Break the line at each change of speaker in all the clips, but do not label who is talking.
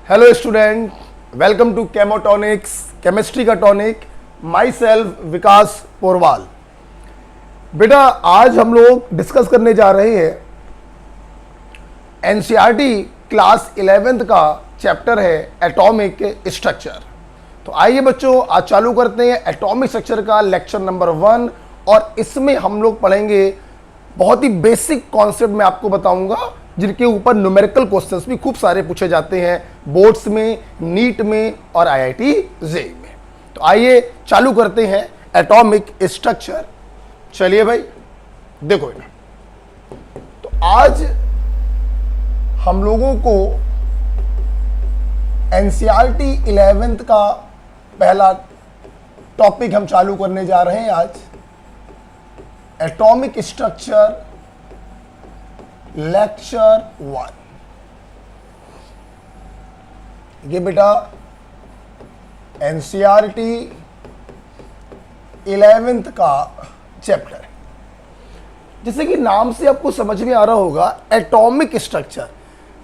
Hello student, welcome to Chemotonics, chemistry का tonic. Myself Vikas Porwal. बेटा आज हम लोग डिस्कस करने जा रहे हैं एनसीईआरटी क्लास 11th का चैप्टर है एटॉमिक स्ट्रक्चर। तो आइए बच्चों आज चालू करते हैं एटॉमिक स्ट्रक्चर का लेक्चर नंबर 1। और इसमें हम लोग पढ़ेंगे बहुत ही बेसिक कॉन्सेप्ट मैं आपको बताऊंगा, जिनके ऊपर न्यूमेरिकल क्वेश्चंस भी खूब सारे पूछे जाते हैं बोर्ड्स में, नीट में और आईआईटी जेईई में। तो आइए चालू करते हैं एटॉमिक स्ट्रक्चर। चलिए भाई देखो ना, तो आज हम लोगों को एनसीईआरटी 11th का पहला टॉपिक हम चालू करने जा रहे हैं आज, एटॉमिक स्ट्रक्चर लेक्चर 1। ये बेटा एनसीईआरटी 11th का चैप्टर है। जैसे कि नाम से आपको समझ में आ रहा होगा एटॉमिक स्ट्रक्चर,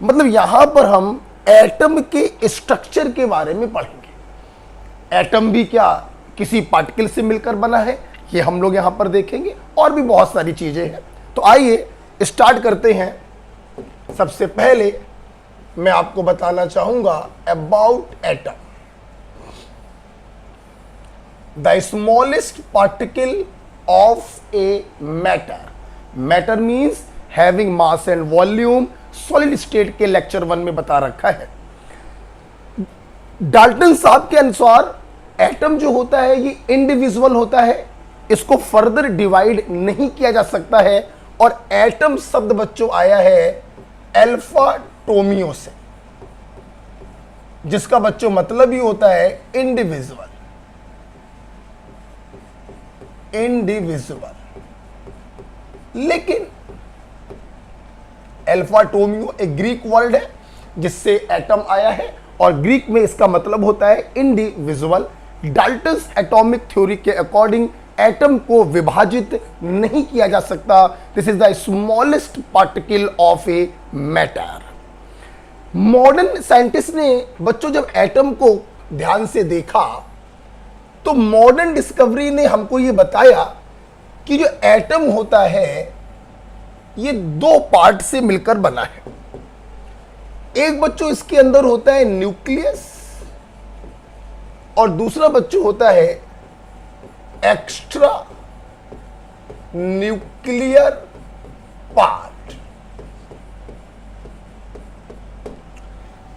मतलब यहां पर हम एटम के स्ट्रक्चर के बारे में पढ़ेंगे। एटम भी क्या किसी पार्टिकल से मिलकर बना है, ये हम लोग यहां पर देखेंगे, और भी बहुत सारी चीजें हैं। तो आइए स्टार्ट करते हैं। सबसे पहले मैं आपको बताना चाहूंगा about atom. The smallest particle of a matter. Matter means having mass and volume. Solid state के लेक्चर 1 में बता रखा है। डाल्टन साहब के अनुसार एटम जो होता है ये इंडिविजुअल होता है, इसको फर्दर डिवाइड नहीं किया जा सकता है। और एटम शब्द बच्चों आया है अल्फा टोमियो से, जिसका बच्चों मतलब ही होता है इंडिविजुअल। लेकिन अल्फा टोमियो एक ग्रीक वर्ड है जिससे एटम आया है, और ग्रीक में इसका मतलब होता है इंडिविजुअल। डाल्टन्स एटॉमिक थ्योरी के अकॉर्डिंग एटम को विभाजित नहीं किया जा सकता। This is the smallest particle of a matter. Modern scientist ने बच्चों जब एटम को ध्यान से देखा तो मॉडर्न डिस्कवरी ने हमको ये बताया कि जो एटम होता है ये 2 पार्ट से मिलकर बना है। एक बच्चों इसके अंदर होता है न्यूक्लियस, और दूसरा बच्चों होता है एक्स्ट्रा न्यूक्लियर पार्ट।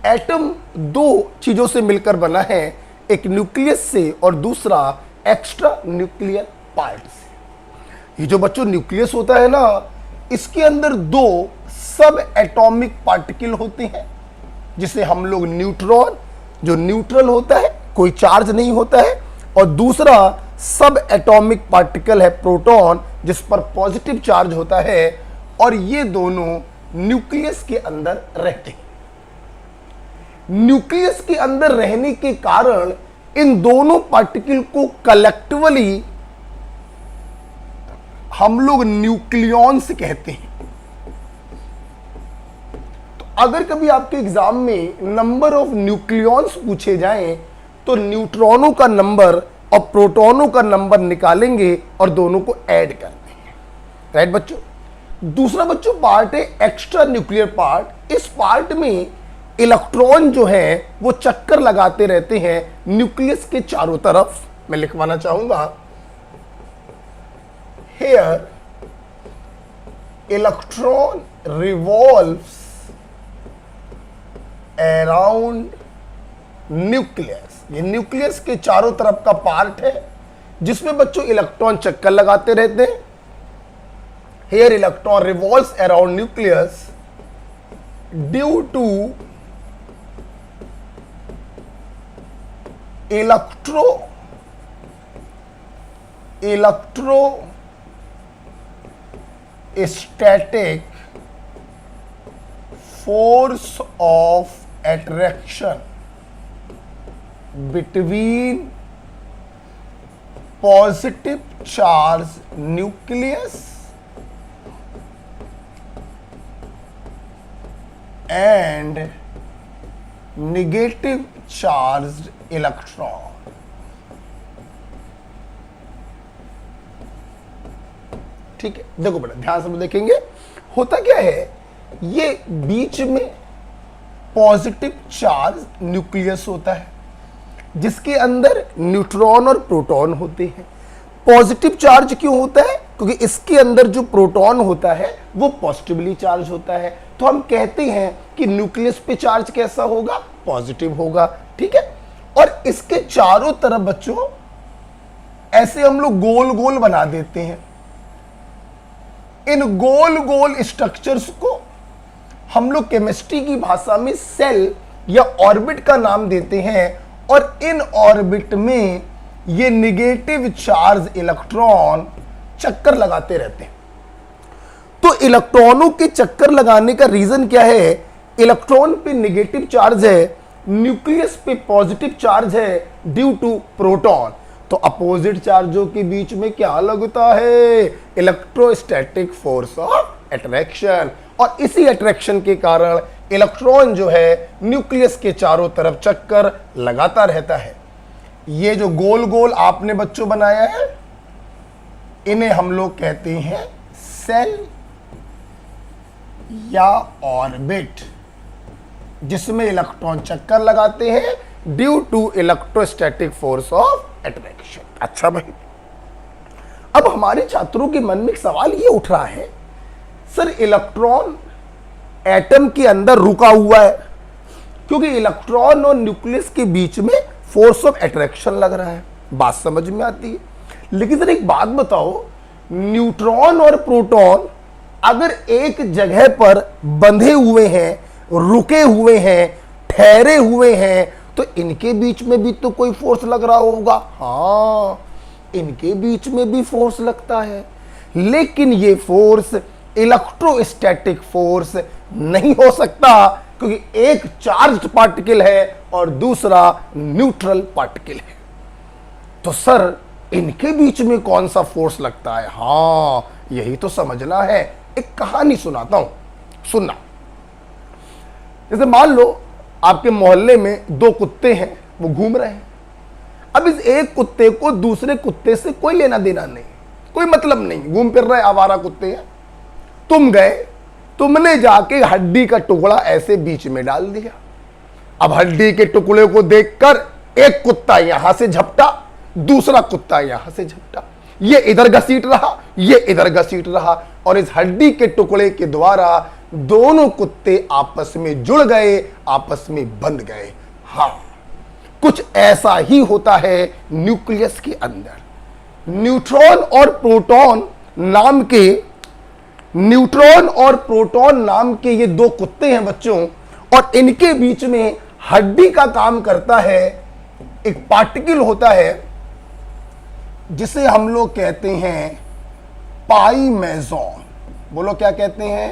एटम 2 चीजों से मिलकर बना है, एक न्यूक्लियस से और दूसरा एक्स्ट्रा न्यूक्लियर पार्ट से। ये जो बच्चों न्यूक्लियस होता है ना, इसके अंदर 2 सब एटॉमिक पार्टिकल होते हैं, जिसे हम लोग न्यूट्रॉन, जो न्यूट्रल होता है, कोई चार्ज नहीं होता है, और दूसरा सब एटॉमिक पार्टिकल है प्रोटॉन, जिस पर पॉजिटिव चार्ज होता है। और ये दोनों न्यूक्लियस के अंदर रहते हैं। न्यूक्लियस के अंदर रहने के कारण इन दोनों पार्टिकल को कलेक्टिवली हम लोग न्यूक्लियॉन्स कहते हैं। तो अगर कभी आपके एग्जाम में नंबर ऑफ न्यूक्लियॉन्स पूछे जाएं तो न्यूट्रॉनों का नंबर और प्रोटॉनों का नंबर निकालेंगे और दोनों को ऐड कर देंगे। राइट बच्चों। दूसरा बच्चों पार्ट है एक्स्ट्रा न्यूक्लियर पार्ट। इस पार्ट में इलेक्ट्रॉन जो है वो चक्कर लगाते रहते हैं न्यूक्लियस के चारों तरफ। मैं लिखवाना चाहूंगा here electron revolves around nucleus. ये न्यूक्लियस के चारों तरफ का पार्ट है जिसमें बच्चों इलेक्ट्रॉन चक्कर लगाते रहते हैं। Here electron revolves around nucleus due to electrostatic force of attraction between positive charge nucleus and negative charge electron. ठीक है, देखो बेटा ध्यान से देखेंगे होता क्या है, ये बीच में पॉजिटिव चार्ज न्यूक्लियस होता है जिसके अंदर न्यूट्रॉन और प्रोटॉन होते हैं। पॉजिटिव चार्ज क्यों होता है? क्योंकि इसके अंदर जो प्रोटॉन होता है वो पॉजिटिवली चार्ज होता है, तो हम कहते हैं कि न्यूक्लियस पे चार्ज कैसा होगा? पॉजिटिव होगा। ठीक है, और इसके चारों तरफ बच्चों ऐसे हम लोग गोल गोल बना देते हैं। इन गोल गोल स्ट्रक्चर्स को हम लोग केमिस्ट्री की भाषा में सेल या ऑर्बिट का नाम देते हैं, और इन ऑर्बिट में ये नेगेटिव चार्ज इलेक्ट्रॉन चक्कर लगाते रहते हैं। तो इलेक्ट्रॉनों के चक्कर लगाने का रीजन क्या है? इलेक्ट्रॉन पे नेगेटिव चार्ज है, न्यूक्लियस पे पॉजिटिव चार्ज है ड्यू टू प्रोटॉन। तो अपोजिट चार्जों के बीच में क्या लगता है? Electrostatic force of attraction. और इसी अट्रैक्शन के कारण इलेक्ट्रॉन जो है न्यूक्लियस के चारों तरफ चक्कर लगाता रहता है। ये जो गोल गोल आपने बच्चों बनाया है इन्हें हम लोग कहते हैं सेल या ऑर्बिट, जिसमें इलेक्ट्रॉन चक्कर लगाते हैं due to electrostatic force of attraction. अच्छा भाई, अब हमारे छात्रों के मन में एक सवाल ये उठ रहा है, सर इलेक्ट्रॉन एटम के अंदर रुका हुआ है क्योंकि इलेक्ट्रॉन और न्यूक्लियस के बीच में फोर्स ऑफ अट्रैक्शन लग रहा है। बात समझ में आती है, लेकिन सर एक बात बताओ, न्यूट्रॉन और प्रोटॉन अगर एक जगह पर बंधे हुए हैं, रुके हुए हैं, ठहरे हुए हैं, तो इनके बीच में भी तो कोई फोर्स लग रहा होगा। हाँ, इनके बीच में भी फोर्स लगता है, लेकिन ये फोर्स इलेक्ट्रोस्टैटिक फोर्स नहीं हो सकता क्योंकि एक चार्ज्ड पार्टिकल है और दूसरा न्यूट्रल पार्टिकल है। तो सर इनके बीच में कौन सा फोर्स लगता है? हाँ, यही तो समझना है। एक कहानी सुनाता हूं, सुनना। जैसे मान लो आपके मोहल्ले में दो कुत्ते हैं, वो घूम रहे हैं। अब इस एक कुत्ते को दूसरे कुत्ते से कोई लेना देना नहीं, कोई मतलब नहीं, घूम फिर रहे आवारा कुत्ते हैं। तुम गए, तुमने जाके हड्डी का टुकड़ा ऐसे बीच में डाल दिया। अब हड्डी के टुकड़े को देखकर एक कुत्ता यहां से झपटा, दूसरा कुत्ता यहां से झपटा, ये इधर घसीट रहा, ये इधर घसीट रहा, और इस हड्डी के टुकड़े के द्वारा दोनों कुत्ते आपस में जुड़ गए, आपस में बंध गए। हाँ, कुछ ऐसा ही होता है न्यूक्लियस के अंदर। न्यूट्रॉन और प्रोटॉन नाम के ये दो कुत्ते हैं बच्चों, और इनके बीच में हड्डी का काम करता है एक पार्टिकल होता है जिसे हम लोग कहते हैं पाइमेज़ोन। बोलो क्या कहते हैं?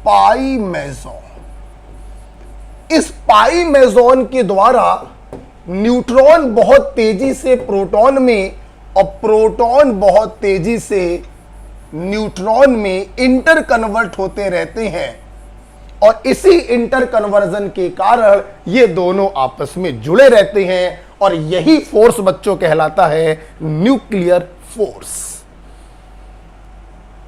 पाइमेज़ोन। इस पाइमेज़ोन के द्वारा न्यूट्रॉन बहुत तेजी से प्रोटॉन में और प्रोटॉन बहुत तेजी से न्यूट्रॉन में इंटर कन्वर्ट होते रहते हैं, और इसी इंटर कन्वर्जन के कारण ये दोनों आपस में जुड़े रहते हैं, और यही फोर्स बच्चों कहलाता है न्यूक्लियर फोर्स।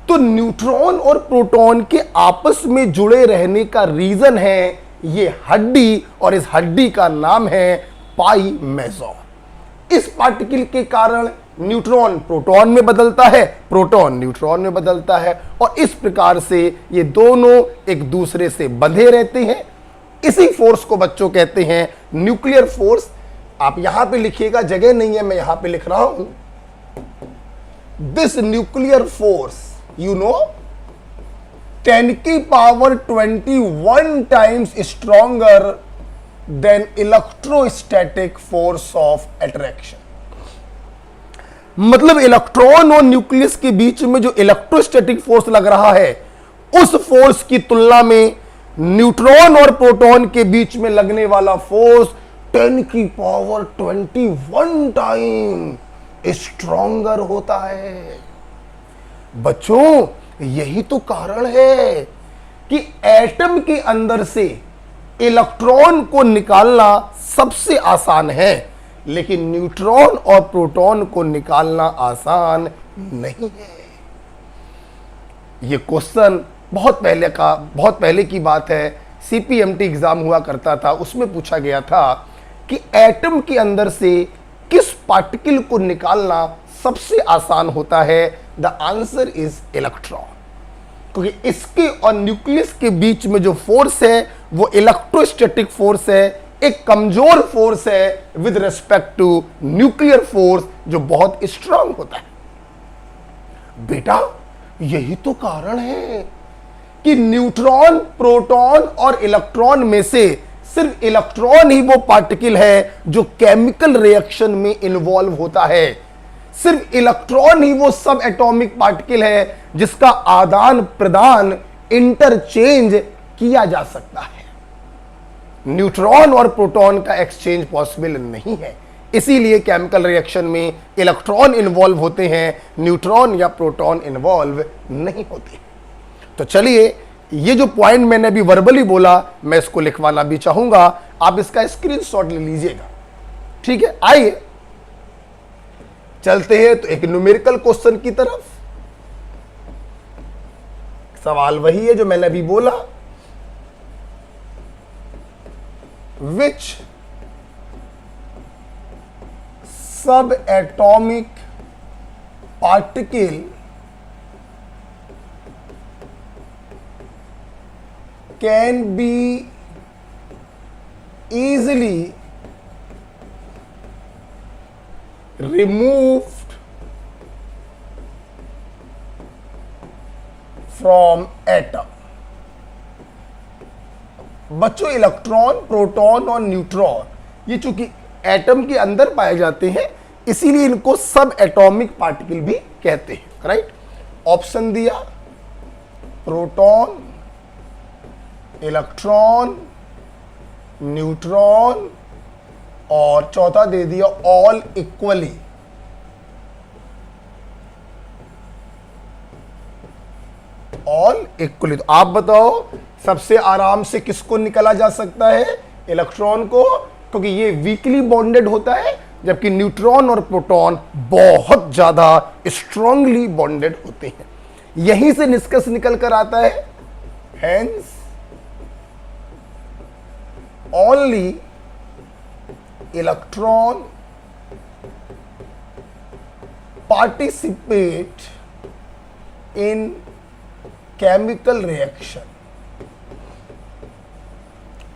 तो न्यूट्रॉन और प्रोटॉन के आपस में जुड़े रहने का रीजन है ये हड्डी, और इस हड्डी का नाम है पाइमेज़ोन। इस पार्टिकल के कारण न्यूट्रॉन प्रोटॉन में बदलता है, प्रोटॉन न्यूट्रॉन में बदलता है, और इस प्रकार से ये दोनों एक दूसरे से बंधे रहते हैं। इसी फोर्स को बच्चों कहते हैं न्यूक्लियर फोर्स। आप यहां पे लिखिएगा, जगह नहीं है, मैं यहां पे लिख रहा हूं, this nuclear force you know 10 की power 21 times stronger than electrostatic force of attraction. मतलब इलेक्ट्रॉन और न्यूक्लियस के बीच में जो इलेक्ट्रोस्टैटिक फोर्स लग रहा है, उस फोर्स की तुलना में न्यूट्रॉन और प्रोटॉन के बीच में लगने वाला फोर्स 10 की पावर 21 टाइम स्ट्रॉन्गर होता है। बच्चों यही तो कारण है कि एटम के अंदर से इलेक्ट्रॉन को निकालना सबसे आसान है, लेकिन न्यूट्रॉन और प्रोटॉन को निकालना आसान नहीं है। यह क्वेश्चन बहुत पहले की बात है, सीपीएमटी एग्जाम हुआ करता था, उसमें पूछा गया था कि एटम के अंदर से किस पार्टिकल को निकालना सबसे आसान होता है। द आंसर इज इलेक्ट्रॉन, क्योंकि इसके और न्यूक्लियस के बीच में जो फोर्स है वो इलेक्ट्रोस्टैटिक फोर्स है, एक कमजोर फोर्स है with respect to nuclear force जो बहुत स्ट्रांग होता है। बेटा यही तो कारण है कि न्यूट्रॉन, प्रोटॉन और इलेक्ट्रॉन में से सिर्फ इलेक्ट्रॉन ही वो पार्टिकल है जो केमिकल रिएक्शन में इन्वॉल्व होता है। सिर्फ इलेक्ट्रॉन ही वो सब एटॉमिक पार्टिकल है जिसका आदान प्रदान, इंटरचेंज किया जा सकता है। न्यूट्रॉन और प्रोटॉन का एक्सचेंज पॉसिबल नहीं है, इसीलिए केमिकल रिएक्शन में इलेक्ट्रॉन इन्वॉल्व होते हैं, न्यूट्रॉन या प्रोटॉन इन्वॉल्व नहीं होते। तो चलिए, ये जो पॉइंट मैंने अभी वर्बली बोला मैं इसको लिखवाना भी चाहूंगा, आप इसका स्क्रीनशॉट ले लीजिएगा। ठीक है, आइए चलते हैं तो एक न्यूमेरिकल क्वेश्चन की तरफ। सवाल वही है जो मैंने अभी बोला, विच सब atomic particle can be easily removed from atom। बच्चों, इलेक्ट्रॉन, प्रोटॉन और न्यूट्रॉन ये चूंकि एटम के अंदर पाए जाते हैं, इसीलिए इनको सब एटॉमिक पार्टिकल भी कहते हैं। राइट, ऑप्शन दिया प्रोटॉन, इलेक्ट्रॉन, न्यूट्रॉन और चौथा दे दिया ऑल इक्वली। All equally. तो आप बताओ सबसे आराम से किसको निकाला जा सकता है? इलेक्ट्रॉन को, क्योंकि ये वीकली बॉन्डेड होता है, जबकि न्यूट्रॉन और प्रोटॉन बहुत ज्यादा स्ट्रांगली बॉन्डेड होते हैं। यहीं से निष्कर्ष निकल कर आता है, hence only electron participate in chemical reaction।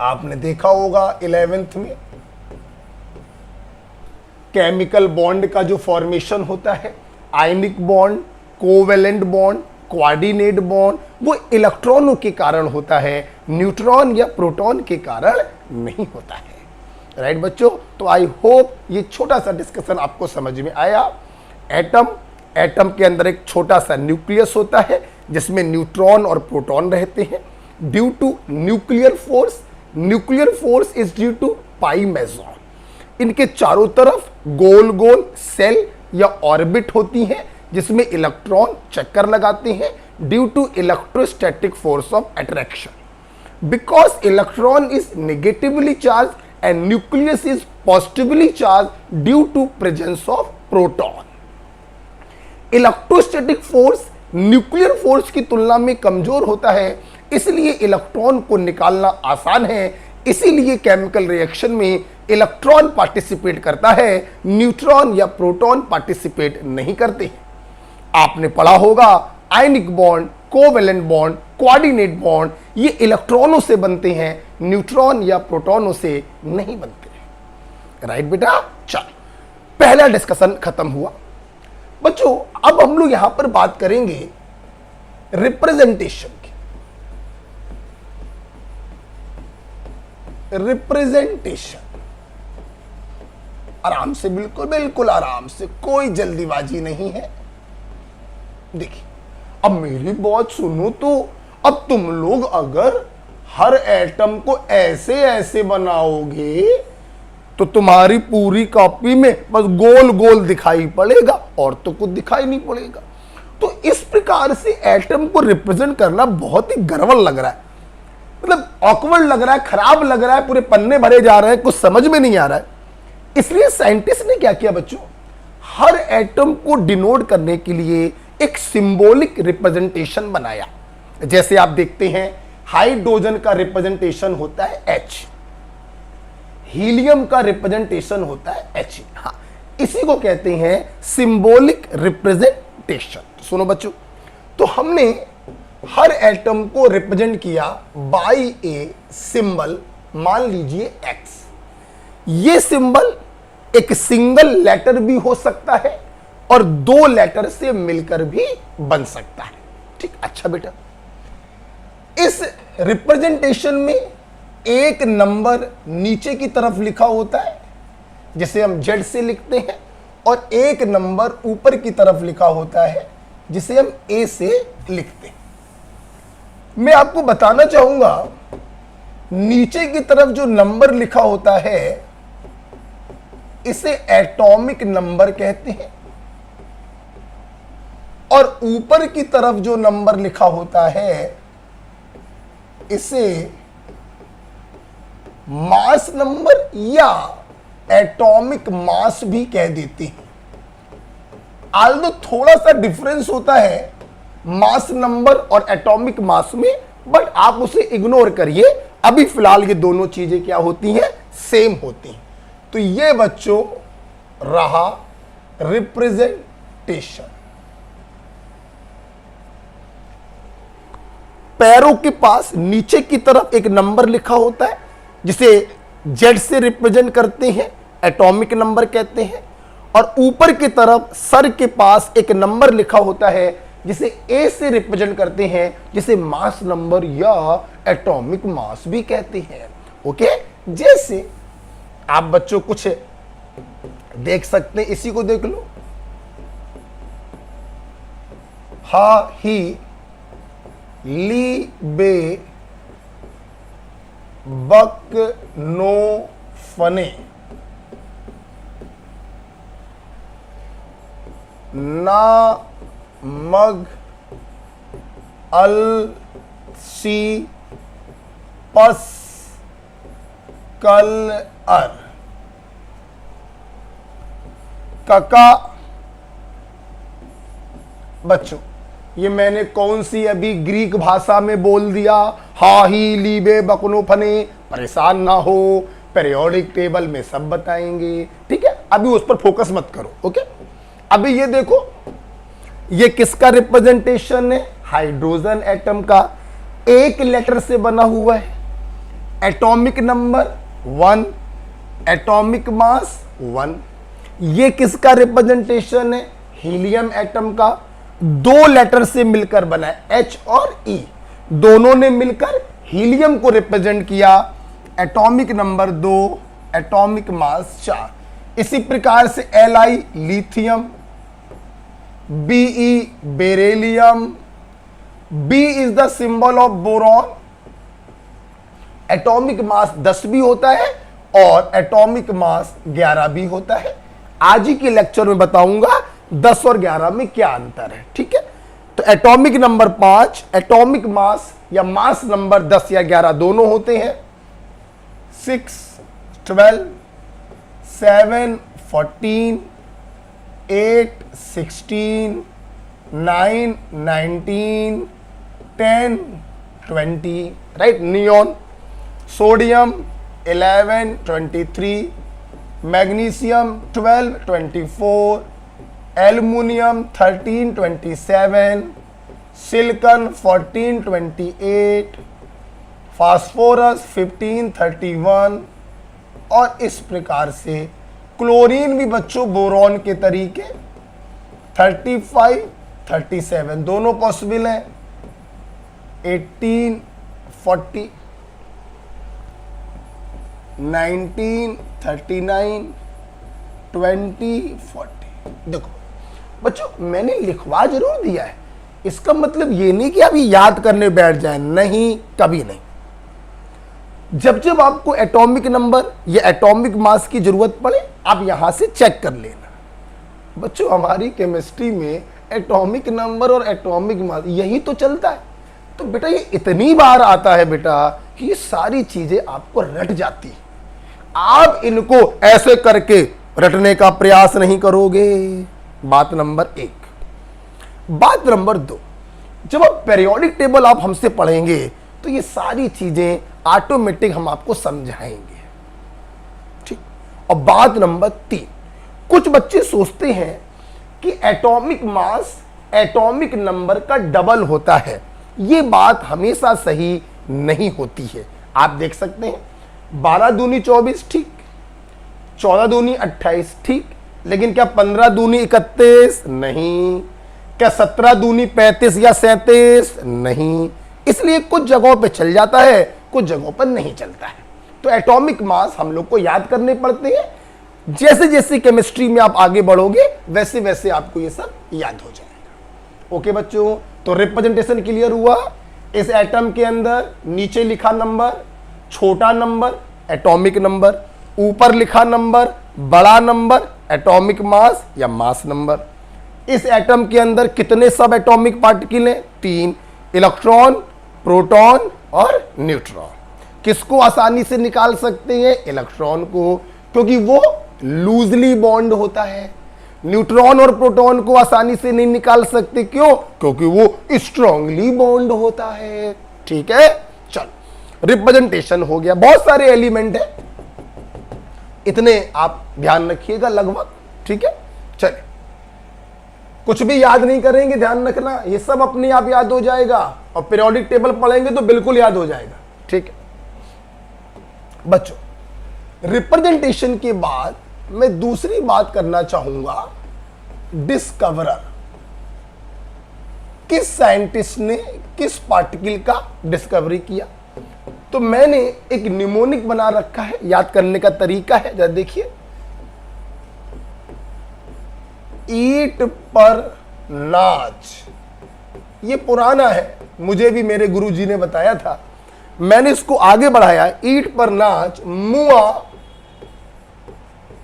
आपने देखा होगा 11th में केमिकल बॉन्ड का जो फॉर्मेशन होता है, ionic bond, covalent bond, coordinate bond, वो इलेक्ट्रॉनों के कारण होता है, न्यूट्रॉन या प्रोटॉन के कारण नहीं होता है। राइट बच्चों, तो आई होप ये छोटा सा डिस्कशन आपको समझ में आया। एटम के अंदर एक छोटा सा न्यूक्लियस होता है जिसमें न्यूट्रॉन और प्रोटॉन रहते हैं। Due to nuclear force is due to pi meson. इनके चारों तरफ गोल गोल सेल या ऑर्बिट होती हैं जिसमें इलेक्ट्रॉन चक्कर लगाते हैं due to electrostatic force of attraction. Because electron is negatively charge and nucleus is positively charge due to presence of proton. Electrostatic force nuclear force की तुलना में कमजोर होता है, इसलिए इलेक्ट्रॉन को निकालना आसान है। इसीलिए केमिकल रिएक्शन में इलेक्ट्रॉन पार्टिसिपेट करता है, न्यूट्रॉन या प्रोटॉन पार्टिसिपेट नहीं करते। आपने पढ़ा होगा ionic bond, covalent bond, coordinate bond, ये इलेक्ट्रॉनों से बनते हैं, न्यूट्रॉन या प्रोटॉनों से नहीं बनते। राइट बेटा, चल पहला डिस्कशन खत्म हुआ। बच्चों, अब हम लोग यहां पर बात करेंगे रिप्रेजेंटेशन की। रिप्रेजेंटेशन आराम से, बिल्कुल आराम से, कोई जल्दीबाजी नहीं है। देखिए, अब मेरी बात सुनो तो अब तुम लोग अगर हर एटम को ऐसे ऐसे बनाओगे तो तुम्हारी पूरी कॉपी में बस गोल गोल दिखाई पड़ेगा और तो कुछ दिखाई नहीं पड़ेगा। तो इस प्रकार से एटम को रिप्रेजेंट करना बहुत ही गड़बड़ लग रहा है। मतलब ऑकवर्ड लग रहा है, खराब लग रहा है, पूरे पन्ने भरे जा रहे हैं, कुछ समझ में नहीं आ रहा है। इसलिए साइंटिस्ट ने क्या किया बच्चों, हर एटम को डिनोट करने के लिए एक सिंबॉलिक रिप्रेजेंटेशन बनाया। जैसे आप देखते हैं हाइड्रोजन का रिप्रेजेंटेशन होता है H, हीलियम का रिप्रेजेंटेशन होता है He। हाँ, इसी को कहते हैं सिंबॉलिक रिप्रेजेंटेशन। सुनो बच्चों, तो हमने हर एटम को रिप्रेजेंट किया बाय ए सिंबल, मान लीजिए X। ये सिंबल एक सिंगल लेटर भी हो सकता है और दो लेटर से मिलकर भी बन सकता है। ठीक, अच्छा बेटा, इस रिप्रेजेंटेशन में एक नंबर नीचे की तरफ लिखा होता है जिसे हम Z से लिखते हैं, और एक नंबर ऊपर की तरफ लिखा होता है जिसे हम A से लिखते हैं। मैं आपको बताना चाहूंगा, नीचे की तरफ जो नंबर लिखा होता है इसे एटॉमिक नंबर कहते हैं, और ऊपर की तरफ जो नंबर लिखा होता है इसे मास नंबर या एटॉमिक मास भी कह देते हैं। आल्दो थोड़ा सा डिफरेंस होता है मास नंबर और एटॉमिक मास में, बट आप उसे इग्नोर करिए, अभी फिलहाल ये दोनों चीजें क्या होती हैं, सेम होती हैं। तो ये बच्चों रहा रिप्रेजेंटेशन। पैरों के पास नीचे की तरफ एक नंबर लिखा होता है जिसे Z से रिप्रेजेंट करते हैं, एटॉमिक नंबर कहते हैं, और ऊपर की तरफ सर के पास एक नंबर लिखा होता है जिसे A से रिप्रेजेंट करते हैं, जिसे मास नंबर या एटॉमिक मास भी कहते हैं। ओके, जैसे आप बच्चों कुछ देख सकते हैं, इसी को देख लो, हा ही ली बे बक नो फने ना मग अल सी पस कल अर। कका बच्चों, ये मैंने कौन सी अभी ग्रीक भाषा में बोल दिया, हा ही लीबे बकनो फने, परेशान ना हो, पीरियोडिक टेबल में सब बताएंगे। ठीक है, अभी उस पर फोकस मत करो। ओके, अभी ये देखो, ये किसका रिप्रेजेंटेशन है, हाइड्रोजन एटम का, एक लेटर से बना हुआ है, एटॉमिक नंबर 1, एटॉमिक मास 1। ये किसका रिप्रेजेंटेशन है, हीलियम एटम का, दो लेटर से मिलकर बना है, H और E, दोनों ने मिलकर हीलियम को रिप्रेजेंट किया, एटॉमिक नंबर 2, एटॉमिक मास 4। इसी प्रकार से Li lithium, Be beryllium, B is the symbol of boron, atomic mass 10 भी होता है और एटॉमिक मास 11 भी होता है। आज ही के लेक्चर में बताऊंगा 10 और 11 में क्या अंतर है। ठीक है, तो एटॉमिक नंबर 5, एटॉमिक मास या मास नंबर 10 या 11 दोनों होते हैं। 6, 12, 7, 14, 8, 16, 9, 19, 10, 20, right. Neon, sodium 11, 23, magnesium 12, 24, aluminium 13, 27, silicon 14, 28, phosphorus 15, 31, और इस प्रकार से क्लोरीन भी बच्चों बोरॉन के तरीके 35, 37 दोनों पॉसिबल है, 18, 40, 19, 39, 20, 40। देखो बच्चों, मैंने लिखवा जरूर दिया है, इसका मतलब ये नहीं कि अभी याद करने बैठ जाए, नहीं, कभी नहीं। जब जब आपको एटॉमिक नंबर या एटॉमिक मास की जरूरत पड़े, आप यहां से चेक कर लेना। बच्चों, हमारी केमिस्ट्री में एटॉमिक नंबर और एटॉमिक मास यही तो चलता है। तो बेटा ये इतनी बार आता है बेटा कि ये सारी चीजें आपको रट जाती है। आप इनको ऐसे करके रटने का प्रयास नहीं करोगे। बात नंबर 1। बात नंबर 2, जब आप पीरियोडिक टेबल आप हमसे पढ़ेंगे तो ये सारी चीजें ऑटोमेटिक हम आपको समझाएंगे, ठीक। और बात नंबर 3, कुछ बच्चे सोचते हैं कि एटॉमिक मास एटॉमिक नंबर का डबल होता है। ये बात हमेशा सही नहीं होती है। आप देख सकते हैं 12 दूनी 24, ठीक, 14 दूनी 28, ठीक, लेकिन क्या 15 दूनी 31? नहीं। क्या 17 दूनी 35 या 37? नहीं। इसलिए कुछ जगहों पे चल जाता है, कुछ जगहों पर नहीं चलता है। तो एटॉमिक मास हम लोग को याद करने पड़ते हैं। जैसे जैसे केमिस्ट्री में आप आगे बढ़ोगे वैसे वैसे आपको ये सब याद हो जाएगा। ओके बच्चों, तो रिप्रेजेंटेशन क्लियर हुआ। इस एटम के अंदर नीचे लिखा नंबर छोटा नंबर एटॉमिक नंबर, ऊपर लिखा नंबर बड़ा नंबर एटॉमिक मास या मास नंबर। इस एटम के अंदर कितने सब एटॉमिक पार्टिकल हैं? 3, इलेक्ट्रॉन, प्रोटॉन और न्यूट्रॉन। किसको आसानी से निकाल सकते हैं? इलेक्ट्रॉन को, क्योंकि वो लूजली बॉन्ड होता है। न्यूट्रॉन और प्रोटॉन को आसानी से नहीं निकाल सकते, क्यों? क्योंकि वो स्ट्रांगली बॉन्ड होता है। ठीक है, चल रिप्रेजेंटेशन हो गया। बहुत सारे एलिमेंट है, इतने आप ध्यान रखिएगा लगभग, ठीक है। चलिए, कुछ भी याद नहीं करेंगे, ध्यान रखना, ये सब अपने आप याद हो जाएगा। और पीरियोडिक टेबल पढ़ेंगे तो बिल्कुल याद हो जाएगा, ठीक है बच्चों। रिप्रेजेंटेशन के बाद मैं दूसरी बात करना चाहूंगा, डिस्कवरर। किस साइंटिस्ट ने किस पार्टिकल का डिस्कवरी किया? तो मैंने एक निमोनिक बना रखा है, याद करने का तरीका है, जरा देखिए। ईंट पर नाच, ये पुराना है, मुझे भी मेरे गुरुजी ने बताया था, मैंने इसको आगे बढ़ाया। ईंट पर नाच, मुआ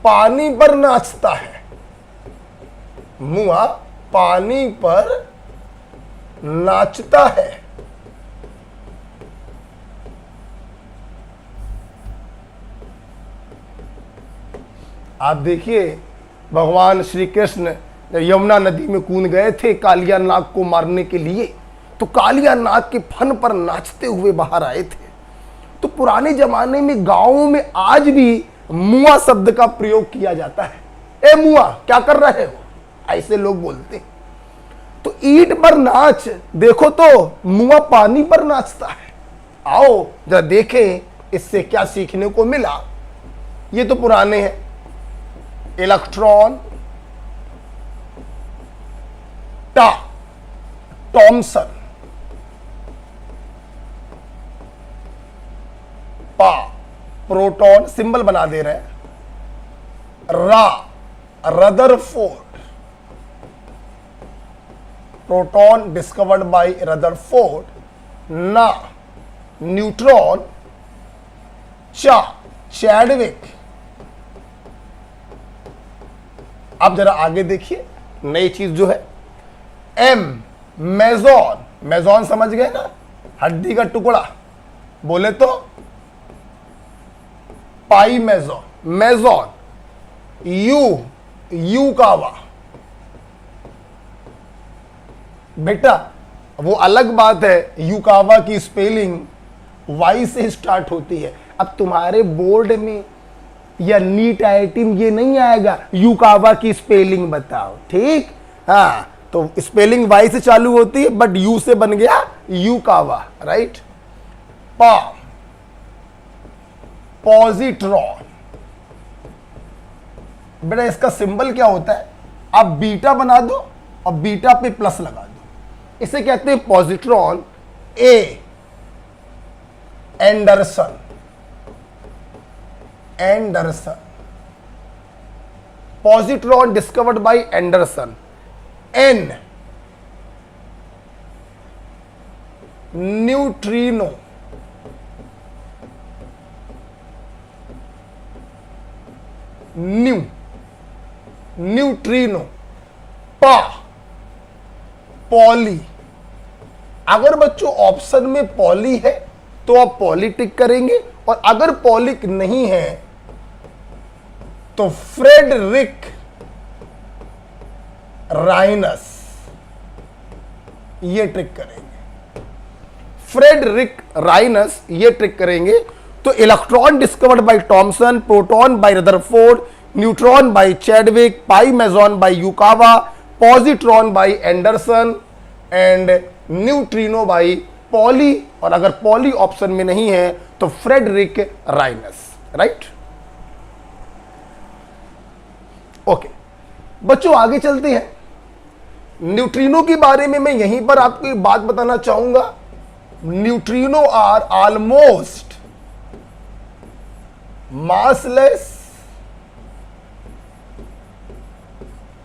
पानी पर नाचता है। मुआ पानी पर नाचता है। आप देखिए, भगवान श्री कृष्ण यमुना नदी में कूद गए थे कालिया नाग को मारने के लिए, तो कालिया नाग के फन पर नाचते हुए बाहर आए थे। तो पुराने जमाने में गांवों में आज भी मुआ शब्द का प्रयोग किया जाता है। ए मुआ क्या कर रहे हो, ऐसे लोग बोलते। तो ईंट पर नाच, देखो तो मुआ पानी पर नाचता है। आओ जरा देखें इससे क्या सीखने को मिला। ये तो पुराने हैं। इलेक्ट्रॉन, टा टॉमसन, पा प्रोटॉन, सिंबल बना दे रहे हैं। रा Rutherford, proton discovered by Rutherford. ना न्यूट्रॉन, चा चैडविक। आप जरा आगे देखिए, नई चीज जो है। एम मेजॉन, मेजॉन समझ गए ना, हड्डी का टुकड़ा, बोले तो पाई मेजॉन, मेजॉन। यू यूकावा, बेटा वो अलग बात है, यूकावा की स्पेलिंग वाई से स्टार्ट होती है। अब तुम्हारे बोर्ड में या नीट आईआईटी में ये नहीं आएगा यूकावा की स्पेलिंग बताओ, ठीक। हाँ, तो स्पेलिंग वाई से चालू होती है, बट यू से बन गया यूकावा, राइट। पा पॉजिट्रॉन, बेटा इसका सिंबल क्या होता है? आप बीटा बना दो और बीटा पे प्लस लगा दो, इसे कहते हैं positron. A Anderson, Anderson, positron discovered by Anderson. N neutrino, neutrino. पा पॉली अगर बच्चों ऑप्शन में पॉली है तो आप पॉली टिक करेंगे, और अगर पॉलिक नहीं है तो फ्रेडरिक राइनस ये ट्रिक करेंगे। फ्रेडरिक राइनस ये ट्रिक करेंगे। तो electron discovered by Thomson, proton by Rutherford, neutron by Chadwick, pi meson by Yukawa, positron by Anderson and neutrino by Pauli, और अगर पॉली ऑप्शन में नहीं है तो फ्रेडरिक राइनस। राइट, ओके बच्चों आगे चलते हैं। न्यूट्रिनो के बारे में मैं यहीं पर आपको एक बात बताना चाहूंगा। Neutrino are almost massless,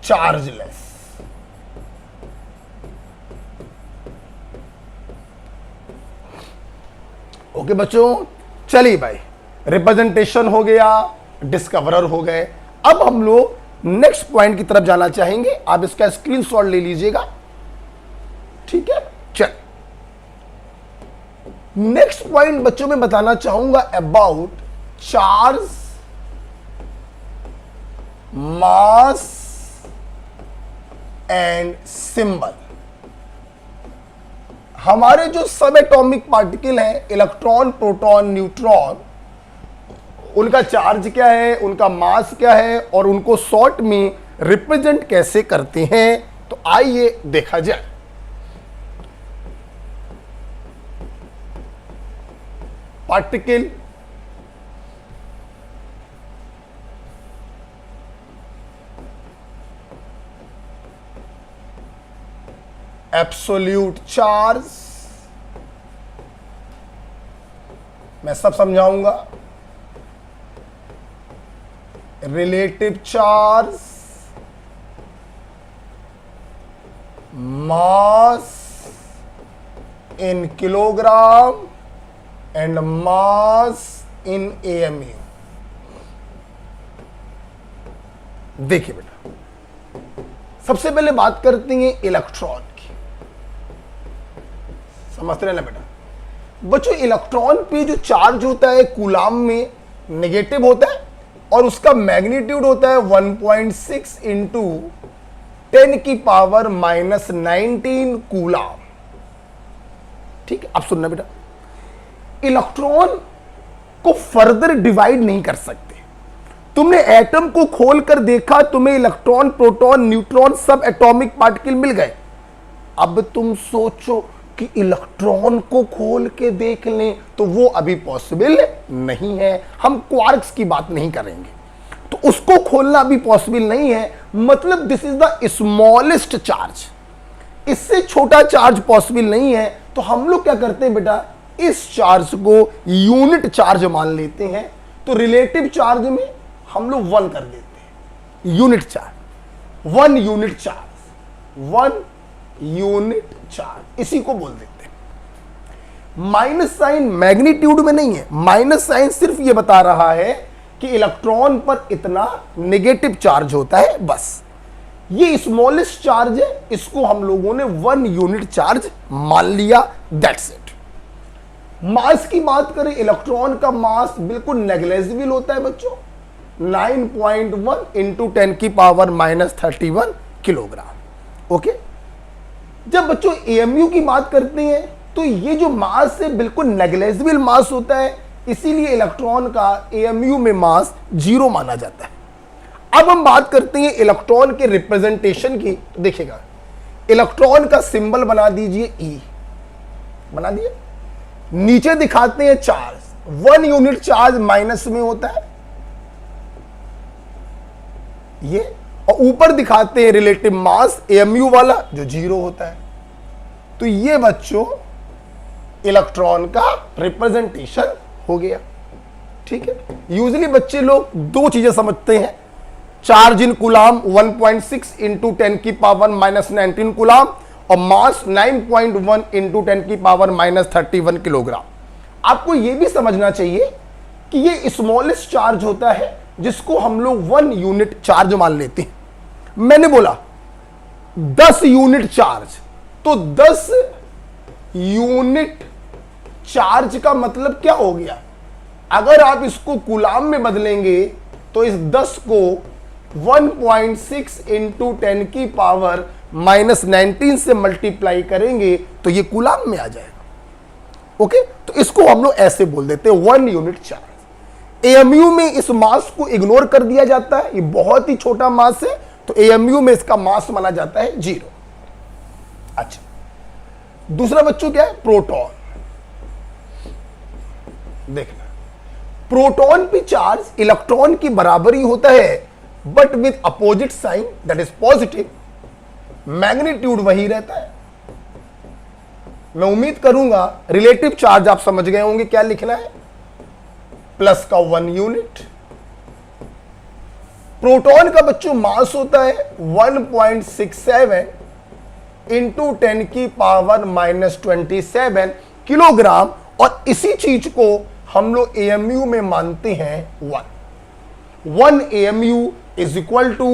chargeless. Okay बच्चों, चलिए भाई, रिप्रेजेंटेशन हो गया, डिस्कवरर हो गए। अब हम लोग नेक्स्ट पॉइंट की तरफ जाना चाहेंगे। आप इसका स्क्रीनशॉट ले लीजिएगा, ठीक है। चल, नेक्स्ट पॉइंट बच्चों में बताना चाहूंगा about charge, mass and symbol. हमारे जो सब एटॉमिक पार्टिकल हैं, इलेक्ट्रॉन, प्रोटॉन, न्यूट्रॉन, उनका चार्ज क्या है, उनका मास क्या है, और उनको शॉर्ट में रिप्रेजेंट कैसे करते हैं। तो आइए देखा जाए। पार्टिकल, एब्सोल्यूट चार्ज, मैं सब समझाऊंगा। Relative charge, mass in kilogram and mass in AMU. देखिए बेटा, सबसे पहले बात करते हैं इलेक्ट्रॉन की। समझते हैं ना बेटा बच्चों, इलेक्ट्रॉन पे जो चार्ज होता है कूलाम में नेगेटिव होता है, और उसका मैग्नीट्यूड होता है 1.6 इंटू 10 की पावर -19 कूलाम। ठीक है, अब सुनना बेटा, इलेक्ट्रॉन को फर्दर डिवाइड नहीं कर सकते। तुमने एटम को खोलकर देखा, तुम्हें इलेक्ट्रॉन, प्रोटॉन, न्यूट्रॉन सब एटॉमिक पार्टिकल मिल गए। अब तुम सोचो कि इलेक्ट्रॉन को खोल के देख लें, तो वो अभी पॉसिबल नहीं है। हम क्वार्क्स की बात नहीं करेंगे, तो उसको खोलना अभी पॉसिबल नहीं है। मतलब this is the smallest charge, इससे छोटा चार्ज पॉसिबल नहीं है। तो हम लोग क्या करते हैं बेटा, इस चार्ज को यूनिट चार्ज मान लेते हैं। तो रिलेटिव चार्ज में हम लोग 1 कर देते हैं, unit charge, 1 unit charge, 1 unit charge, इसी को बोल देते हैं। माइनस साइन मैग्नीट्यूड में नहीं है, माइनस साइन सिर्फ ये बता रहा है कि इलेक्ट्रॉन पर इतना नेगेटिव चार्ज होता है, बस। ये स्मॉलेस्ट चार्ज है, इसको हम लोगों ने 1 यूनिट चार्ज मान लिया, दैट्स इट। मास की बात करें, इलेक्ट्रॉन का मास बिल्कुल नेग्लिजिबल होता है बच्चों, 9.1 इंटू 10 की पावर -31 किलोग्राम। ओके, जब बच्चों एएमयू की बात करते हैं तो ये जो मास है बिल्कुल नेग्लिजिबल मास होता है, इसीलिए इलेक्ट्रॉन का एएमयू में मास 0 माना जाता है। अब हम बात करते हैं इलेक्ट्रॉन के रिप्रेजेंटेशन की। तो देखिएगा, इलेक्ट्रॉन का सिंबल बना दीजिए ई, बना दिए। नीचे दिखाते हैं चार्ज, 1 यूनिट चार्ज माइनस में होता है ये, और ऊपर दिखाते हैं रिलेटिव मास एएमयू वाला जो 0 होता है। तो ये बच्चों इलेक्ट्रॉन का रिप्रेजेंटेशन हो गया। ठीक है, यूजुअली बच्चे लोग 2 चीजें समझते हैं, चार्ज इन कूलाम 1.6 इंटू 10 की पावर -19 कूलाम, और मास 9.1 इंटू 10 की पावर -31 किलोग्राम। आपको यह भी समझना चाहिए कि ये स्मॉलेस्ट चार्ज होता है, जिसको हम लोग 1 यूनिट चार्ज मान लेते हैं। मैंने बोला 10 यूनिट चार्ज, तो 10 यूनिट चार्ज का मतलब क्या हो गया? अगर आप इसको कूलाम में बदलेंगे तो इस 10 को 1.6 इंटू 10 की पावर -19 से मल्टीप्लाई करेंगे तो ये कूलाम में आ जाएगा। ओके, तो इसको हम लोग ऐसे बोल देते हैं 1 यूनिट चार्ज। एएमयू में इस मास को इग्नोर कर दिया जाता है, ये बहुत ही छोटा मास है, तो एएमयू में इसका मास माना जाता है 0। अच्छा, दूसरा बच्चों क्या है? प्रोटॉन। देखना, प्रोटॉन पे चार्ज इलेक्ट्रॉन की बराबरी होता है, but with opposite sign, that is positive. Magnitude वही रहता है। मैं उम्मीद करूंगा रिलेटिव चार्ज आप समझ गए होंगे क्या लिखना है, प्लस का 1 यूनिट। प्रोटॉन का बच्चों मास होता है 1.67 इंटू 10 की पावर -27 किलोग्राम, और इसी चीज को हम लोग एएमयू में मानते हैं 1 AMU is equal to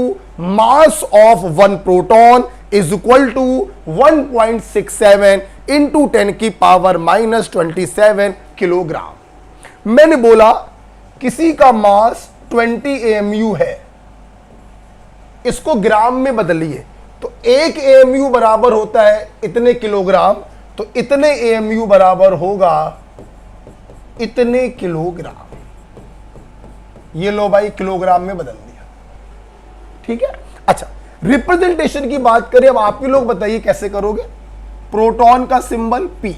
mass of 1 proton is equal to 1.67 into 10 की पावर -27 किलोग्राम। मैंने बोला किसी का मास 20 AMU है, इसको ग्राम में बदलिए तो 1 AMU बराबर होता है इतने किलोग्राम, तो इतने AMU बराबर होगा इतने किलोग्राम। ये लो भाई, किलोग्राम में बदल दिया। ठीक है। अच्छा, रिप्रेजेंटेशन की बात करें, अब आप ही लोग बताइए कैसे करोगे। प्रोटॉन का सिंबल P,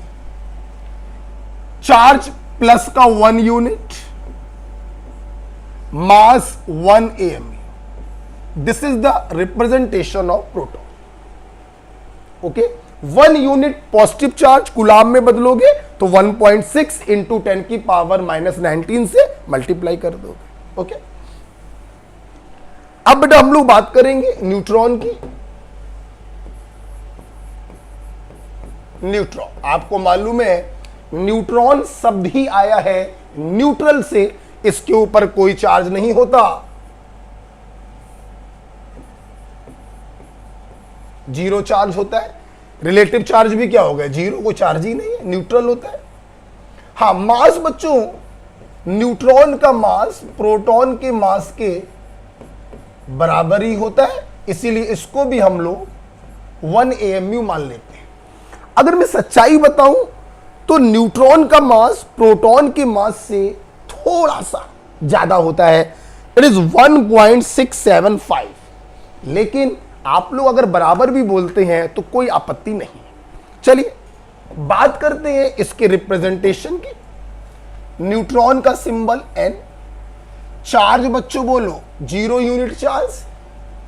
चार्ज प्लस का 1 unit, mass 1 AMU। This is the representation of proton. Okay, 1 unit positive charge coulomb में बदलोगे तो 1.6 इंटू 10 की पावर -19 से मल्टीप्लाई कर दोगे। ओके, अब बेटा हम लोग बात करेंगे न्यूट्रॉन की। न्यूट्रॉन, आपको मालूम है न्यूट्रॉन शब्द ही आया है न्यूट्रल से, इसके ऊपर कोई चार्ज नहीं होता, जीरो चार्ज होता है। रिलेटिव चार्ज भी क्या हो गया? जीरो, कोई चार्ज ही नहीं है, न्यूट्रल होता है। हाँ, मास बच्चों, न्यूट्रॉन का मास प्रोटॉन के मास के बराबर ही होता है, इसीलिए इसको भी हम लोग 1 AMU मान लेते हैं। अगर मैं सच्चाई बताऊं तो न्यूट्रॉन का मास प्रोटॉन के मास से थोड़ा सा ज्यादा होता है, इट इज 1.675, लेकिन आप लोग अगर बराबर भी बोलते हैं तो कोई आपत्ति नहीं। चलिए बात करते हैं इसके रिप्रेजेंटेशन की। न्यूट्रॉन का सिंबल N, चार्ज बच्चों बोलो 0 यूनिट चार्ज,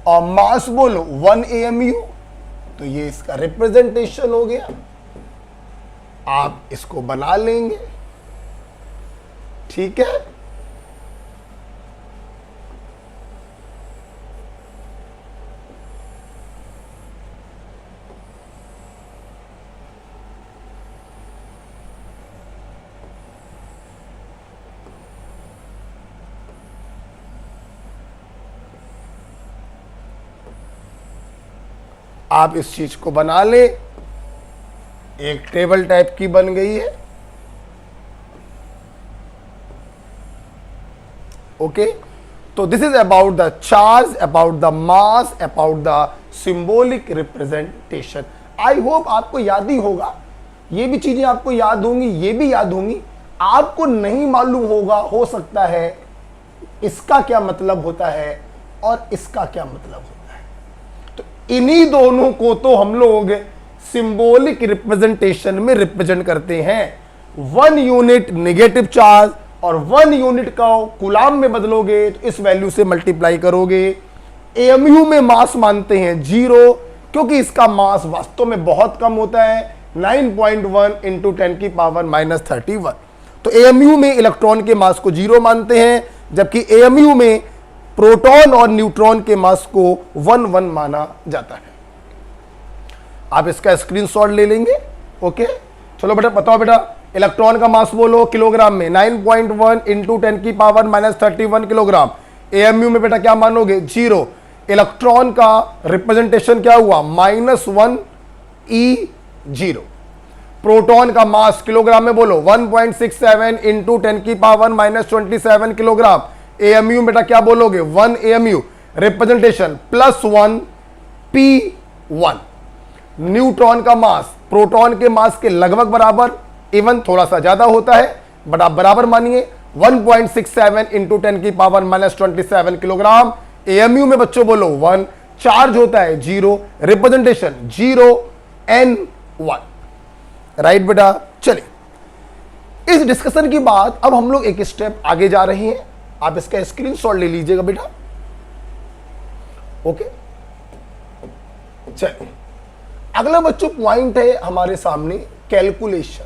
और मास बोलो 1 AMU, तो ये इसका रिप्रेजेंटेशन हो गया। आप इसको बना लेंगे, ठीक है। आप इस चीज को बना ले, एक टेबल टाइप की बन गई है। ओके, तो this is about the charge, about the mass, about the symbolic representation. I hope आपको याद ही होगा, ये भी चीजें आपको याद होंगी, ये भी याद होंगी। आपको नहीं मालूम होगा, हो सकता है इसका क्या मतलब होता है और इसका क्या मतलब होता है। इन्हीं दोनों को तो हम लोग सिंबॉलिक रिप्रेजेंटेशन में रिप्रेजेंट करते हैं। 1 यूनिट नेगेटिव चार्ज और 1 यूनिट का कूलाम में बदलोगे तो इस वैल्यू से मल्टीप्लाई करोगे। एएमयू में मास मानते हैं 0, क्योंकि इसका मास वास्तव में बहुत कम होता है, 9.1 इंटू 10 की पावर -31। तो एएमयू में इलेक्ट्रॉन के मास को 0 मानते हैं, जबकि एएमयू में प्रोटॉन और न्यूट्रॉन के मास को 1 माना जाता है। आप इसका स्क्रीनशॉट ले लेंगे। ओके, चलो बेटा बताओ बेटा, इलेक्ट्रॉन का मास बोलो किलोग्राम में, 9.1 इंटू 10 की पावर -31 किलोग्राम। एएमयू में बेटा क्या मानोगे? 0। इलेक्ट्रॉन का रिप्रेजेंटेशन क्या हुआ? -1 E0। प्रोटॉन का मास किलोग्राम में बोलो 1.67 इंटू 10⁻⁻27 किलोग्राम। एएमयू बेटा क्या बोलोगे 1 एएमयू रिप्रेजेंटेशन +1 P1। न्यूट्रॉन का मास प्रोटॉन के मास के लगभग बराबर, इवन थोड़ा सा ज्यादा होता है बट आप बराबर मानिए 1.67 इंटू 10⁻⁻27 किलोग्राम। एएमयू में बच्चों बोलो 1, चार्ज होता है 0, रिप्रेजेंटेशन 0n1। राइट बेटा। चलिए इस डिस्कशन के बाद अब हम लोग एक स्टेप आगे जा रहे हैं, आप इसका स्क्रीनशॉट ले लीजिएगा बेटा। ओके चलिए अगला बच्चों पॉइंट है हमारे सामने calculation.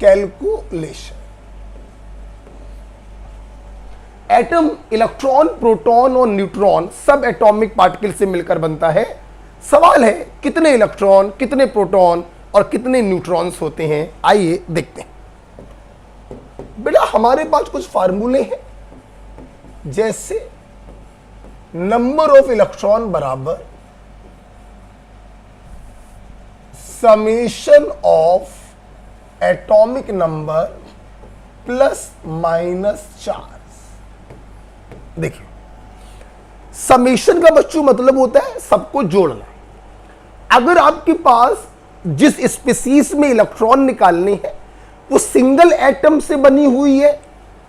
Calculation atom electron, proton और न्यूट्रॉन सब एटॉमिक पार्टिकल से मिलकर बनता है। सवाल है कितने इलेक्ट्रॉन, कितने प्रोटॉन और कितने न्यूट्रॉन्स होते हैं। आइए देखते हैं बेटा। हमारे पास कुछ फार्मूले हैं, जैसे नंबर ऑफ इलेक्ट्रॉन बराबर summation of atomic number plus minus charge. देखिए समेशन का बच्चों मतलब होता है सबको जोड़ना। अगर आपके पास जिस स्पीसीज में इलेक्ट्रॉन निकालने हैं वो सिंगल एटम से बनी हुई है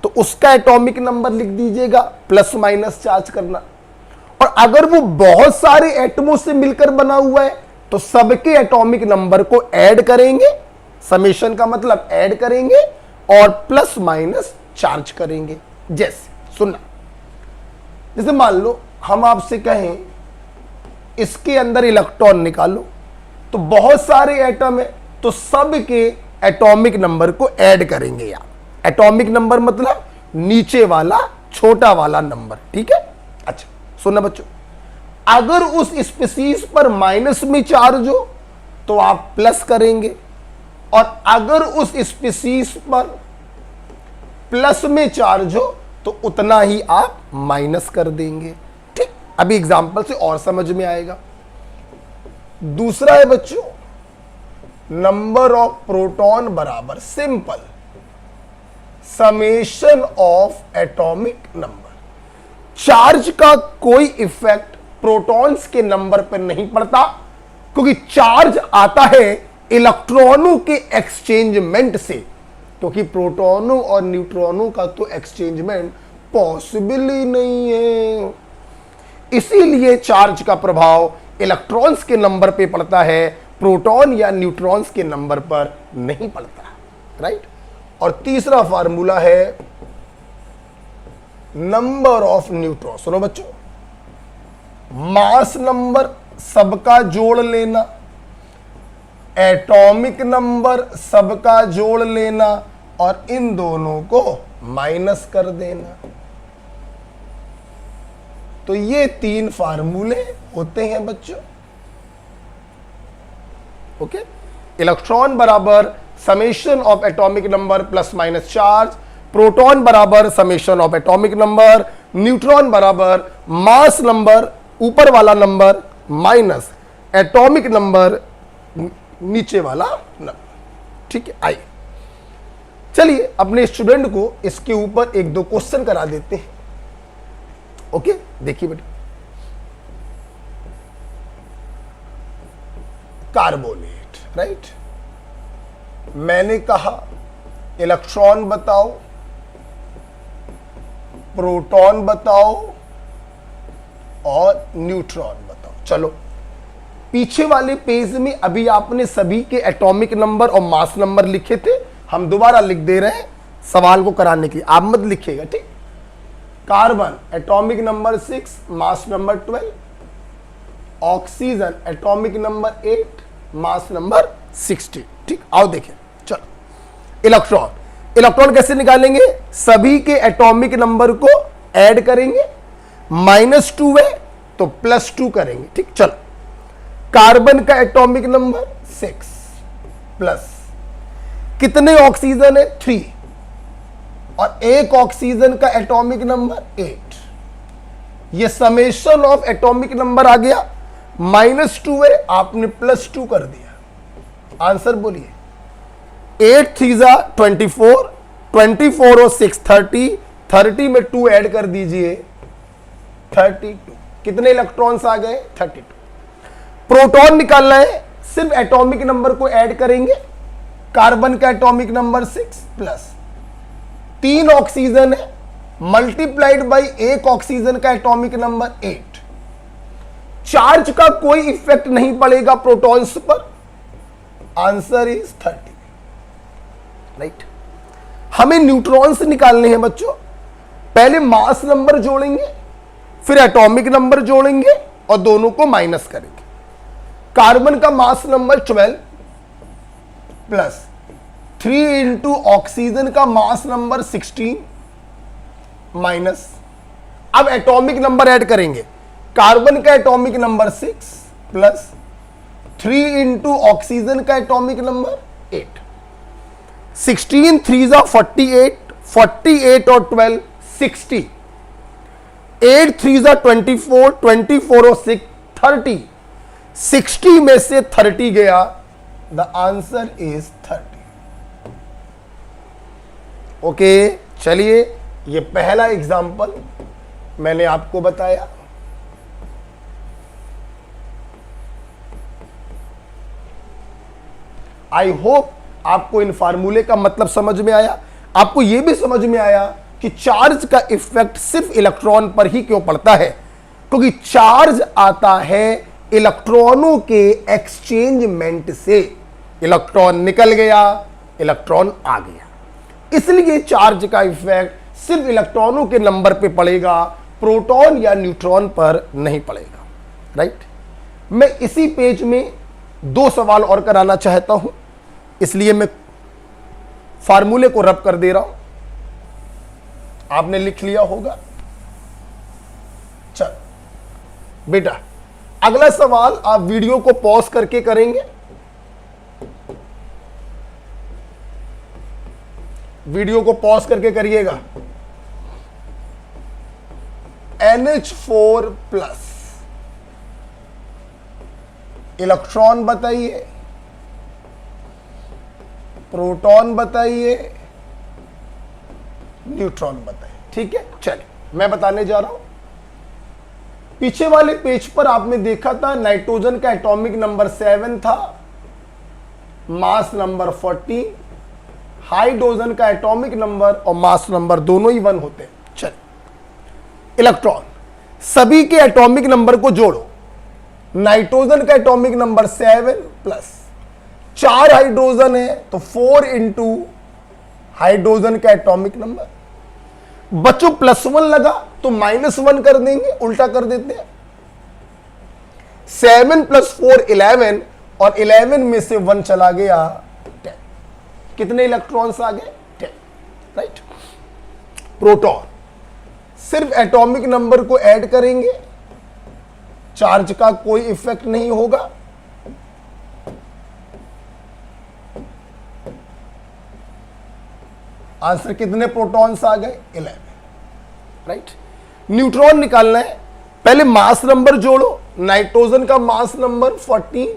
तो उसका एटॉमिक नंबर लिख दीजिएगा, प्लस माइनस चार्ज करना। और अगर वो बहुत सारे एटमों से मिलकर बना हुआ है तो सबके एटॉमिक नंबर को ऐड करेंगे, समेशन का मतलब ऐड करेंगे और प्लस माइनस चार्ज करेंगे। जैसे सुनना, जैसे मान लो हम आपसे कहें इसके अंदर इलेक्ट्रॉन निकालो, तो बहुत सारे एटम है तो सबके एटॉमिक नंबर को ऐड करेंगे। यार एटॉमिक नंबर मतलब नीचे वाला छोटा वाला नंबर, ठीक है। अच्छा सुनना बच्चों, अगर उस स्पीसीज पर माइनस में चार्ज हो तो आप प्लस करेंगे, और अगर उस स्पीसीज पर प्लस में चार्ज हो तो उतना ही आप माइनस कर देंगे। ठीक, अभी एग्जांपल से और समझ में आएगा। दूसरा है बच्चों नंबर ऑफ प्रोटॉन बराबर simple summation of atomic number. Charge का कोई इफेक्ट प्रोटॉन्स के नंबर पर नहीं पड़ता, क्योंकि चार्ज आता है इलेक्ट्रॉनों के एक्सचेंजमेंट से, क्योंकि प्रोटॉनों और न्यूट्रॉनों का तो एक्सचेंजमेंट पॉसिबल ही नहीं है। इसीलिए चार्ज का प्रभाव इलेक्ट्रॉन्स के नंबर पे पड़ता है, प्रोटॉन या न्यूट्रॉन्स के नंबर पर नहीं पड़ता। राइट। और तीसरा फार्मूला है नंबर ऑफ न्यूट्रॉन। सुनो बच्चों, मास नंबर सबका जोड़ लेना, एटॉमिक नंबर सबका जोड़ लेना और इन दोनों को माइनस कर देना। तो ये तीन फार्मूले होते हैं बच्चों। ओके, इलेक्ट्रॉन बराबर summation of atomic number plus minus charge, proton बराबर summation of atomic number, neutron बराबर मास नंबर ऊपर वाला नंबर माइनस एटॉमिक नंबर नीचे वाला नंबर। ठीक है, आइए चलिए अपने स्टूडेंट को इसके ऊपर एक दो क्वेश्चन करा देते हैं। ओके, देखिए बेटा, कार्बोनेट। राइट, मैंने कहा इलेक्ट्रॉन बताओ, प्रोटॉन बताओ और न्यूट्रॉन बताओ। चलो पीछे वाले पेज में अभी आपने सभी के एटॉमिक नंबर और मास नंबर लिखे थे, हम दोबारा लिख दे रहे हैं सवाल को कराने के लिए, आप मत लिखिएगा। ठीक, carbon atomic number 6, mass number 12, oxygen atomic number 8, mass number 60। ठीक, आओ देखें। चलो इलेक्ट्रॉन, इलेक्ट्रॉन कैसे निकालेंगे? सभी के एटॉमिक नंबर को ऐड करेंगे, -2 है तो +2 करेंगे। ठीक, चलो कार्बन का एटॉमिक नंबर 6 प्लस कितने ऑक्सीजन है 3 और एक ऑक्सीजन का एटॉमिक नंबर 8। ये समेशन ऑफ एटॉमिक नंबर आ गया। -2 है, आपने +2 कर दिया। आंसर बोलिए। 8 3 24, 24 और 6 30, 30 में 2 ऐड कर दीजिए 32। कितने इलेक्ट्रॉन्स आ गए? 32। प्रोटॉन निकालना है, सिर्फ एटॉमिक नंबर को ऐड करेंगे। कार्बन का एटॉमिक नंबर 6 प्लस 3 ऑक्सीजन है, मल्टीप्लाइड बाई 1 ऑक्सीजन का एटॉमिक नंबर 8। चार्ज का कोई इफेक्ट नहीं पड़ेगा प्रोटॉन्स पर। Answer is 30। राइट। हमें न्यूट्रॉन्स निकालने हैं बच्चों। पहले मास नंबर जोड़ेंगे, फिर एटॉमिक नंबर जोड़ेंगे और दोनों को माइनस करेंगे। कार्बन का mass number 12 plus 3 into oxygen का मास नंबर 16 माइनस, अब एटॉमिक नंबर ऐड करेंगे। कार्बन का atomic number 6 plus 3 into oxygen का एटॉमिक नंबर 8। 16 3 48, 48 और 12 60, 8 3 24, 24 और 6 30, 60 में से 30 गया। The answer is 30। ओके, चलिए ये पहला एग्जाम्पल मैंने आपको बताया। आई होप आपको इन फार्मूले का मतलब समझ में आया। आपको यह भी समझ में आया कि चार्ज का इफेक्ट सिर्फ इलेक्ट्रॉन पर ही क्यों पड़ता है, क्योंकि चार्ज आता है इलेक्ट्रॉनों के एक्सचेंजमेंट से। इलेक्ट्रॉन निकल गया, इलेक्ट्रॉन आ गया, इसलिए चार्ज का इफेक्ट सिर्फ इलेक्ट्रॉनों के नंबर पे पड़ेगा, प्रोटॉन या न्यूट्रॉन पर नहीं पड़ेगा। राइट। मैं इसी पेज में 2 सवाल और कराना चाहता हूं, इसलिए मैं फार्मूले को रब कर दे रहा हूं। आपने लिख लिया होगा। चल बेटा, अगला सवाल आप वीडियो को पॉज करके करेंगे। वीडियो को पॉज करके करिएगा। NH4 प्लस इलेक्ट्रॉन बताइए, प्रोटॉन बताइए, न्यूट्रॉन बताइए। ठीक है, चलिए मैं बताने जा रहा हूं। पीछे वाले पेज पर आपने देखा था नाइट्रोजन का एटॉमिक नंबर 7 था, मास नंबर 14। हाइड्रोजन का एटॉमिक नंबर और मास नंबर दोनों ही 1 होते हैं। चलिए, इलेक्ट्रॉन सभी के एटॉमिक नंबर को जोड़ो। नाइट्रोजन का एटॉमिक नंबर 7 प्लस 4 हाइड्रोजन है तो 4 इंटू हाइड्रोजन का एटॉमिक नंबर। बच्चों +1 लगा तो -1 कर देंगे, उल्टा कर देते हैं। 7 + 4 11 और 11 में से 1 चला गया 10। कितने इलेक्ट्रॉन्स आ गए? 10। राइट। प्रोटॉन सिर्फ एटॉमिक नंबर को ऐड करेंगे, चार्ज का कोई इफेक्ट नहीं होगा। आंसर कितने प्रोटॉन्स आ गए? 11। राइट। न्यूट्रॉन निकालना है, पहले मास नंबर जोड़ो। नाइट्रोजन का मास नंबर 14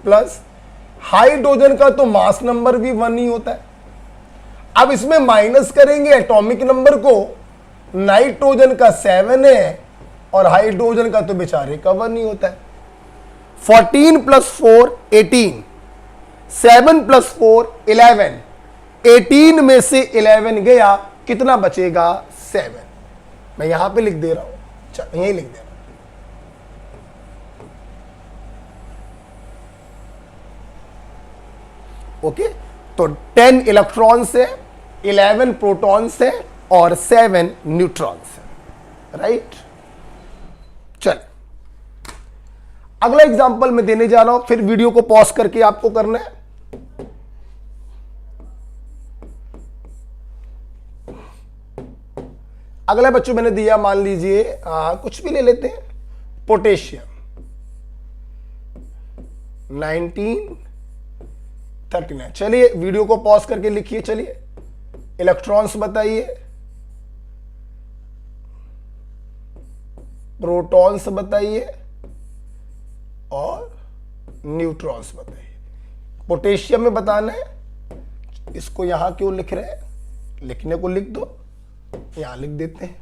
प्लस हाइड्रोजन का तो मास नंबर भी 1 ही होता है। अब इसमें माइनस करेंगे एटॉमिक नंबर को। नाइट्रोजन का 7 है और हाइड्रोजन का तो बेचारे का 1 ही होता है। 14 + 4 18, 7 + 4 11, 18 में से 11 गया, कितना बचेगा? 7। मैं यहां पे लिख दे रहा हूं, चल यही लिख दे रहा हूं। ओके, तो 10 इलेक्ट्रॉन से 11 प्रोटॉन से और 7 न्यूट्रॉन से। राइट। चल अगला एग्जांपल मैं देने जा रहा हूं, फिर वीडियो को पॉज करके आपको करना है। अगला बच्चों मैंने दिया, मान लीजिए कुछ भी ले लेते हैं, पोटेशियम 1939। चलिए वीडियो को पॉज करके लिखिए। चलिए इलेक्ट्रॉन्स बताइए, प्रोटॉन्स बताइए, और न्यूट्रॉन्स बताइए। पोटेशियम में बताना है, इसको यहां क्यों लिख रहे हैं, लिखने को लिख दो, यहां लिख देते हैं,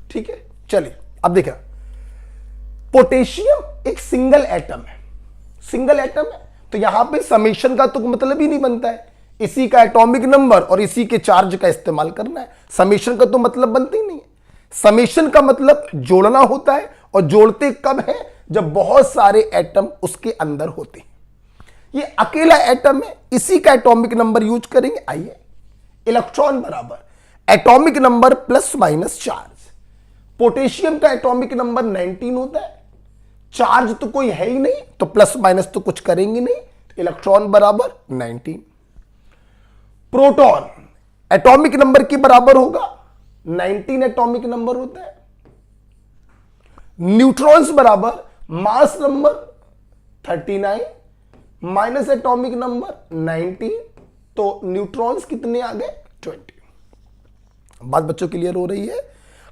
ठीक है। चलिए अब देखिए, पोटेशियम एक सिंगल एटम है, सिंगल एटम है, तो यहां पे समेशन का तो मतलब ही नहीं बनता है, इसी का एटॉमिक नंबर और इसी के चार्ज का इस्तेमाल करना है, समेशन का तो मतलब बनता ही नहीं है। समेशन का मतलब जोड़ना होता है, और जोड़ते कब है, जब बहुत सारे एटम उसके अंदर होते हैं। ये अकेला एटम है, इसी का एटॉमिक नंबर यूज करेंगे। आइए, इलेक्ट्रॉन बराबर atomic number plus minus charge. Potassium का एटॉमिक नंबर 19 होता है, चार्ज तो कोई है ही नहीं, तो प्लस माइनस तो कुछ करेंगे नहीं, तो इलेक्ट्रॉन बराबर 19। प्रोटॉन एटॉमिक नंबर के बराबर होगा, 19 एटॉमिक नंबर होता है। न्यूट्रॉन्स बराबर mass number 39 minus atomic number 19, तो न्यूट्रॉन्स कितने आ गए, 20। बात बच्चों क्लियर हो रही है?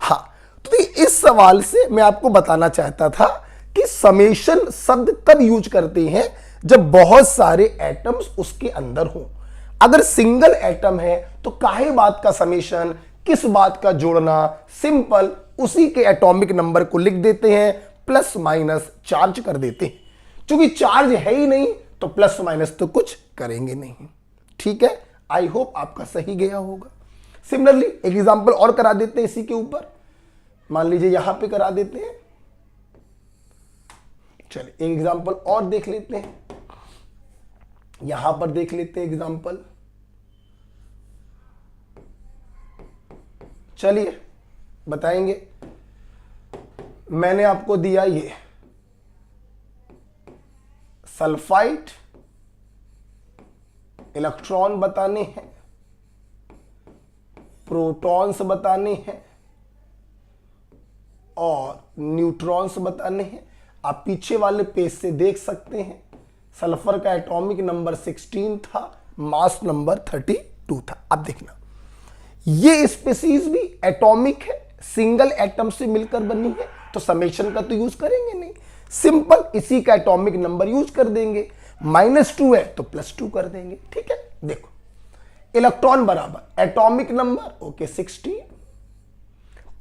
हाँ, तो इस सवाल से मैं आपको बताना चाहता था कि समेशन शब्द कब यूज करते हैं, जब बहुत सारे एटम्स उसके अंदर हो। अगर सिंगल एटम है तो काहे बात का समेशन, किस बात का जोड़ना, सिंपल उसी के एटॉमिक नंबर को लिख देते हैं, प्लस माइनस चार्ज कर देते हैं। क्योंकि चार्ज है ही नहीं तो प्लस माइनस तो कुछ करेंगे नहीं, ठीक है। आई होप आपका सही गया होगा। सिमिलरली एक एग्जांपल और करा देते हैं इसी के ऊपर, मान लीजिए यहां पे करा देते हैं। चलिए एक एग्जांपल और देख लेते हैं, यहां पर देख लेते हैं एग्जांपल। चलिए बताएंगे, मैंने आपको दिया ये सल्फाइड, इलेक्ट्रॉन बताने हैं, प्रोटॉन्स बताने हैं और न्यूट्रॉन्स बताने हैं। आप पीछे वाले पेज से देख सकते हैं, सल्फर का एटॉमिक नंबर 16 था, मास नंबर 32 था। अब देखना, ये स्पीसीज भी एटॉमिक है, सिंगल एटम से मिलकर बनी है, तो समेशन का तो यूज करेंगे नहीं, सिंपल इसी का एटॉमिक नंबर यूज कर देंगे। -2 है तो +2 कर देंगे, ठीक है। देखो, इलेक्ट्रॉन बराबर atomic number okay 16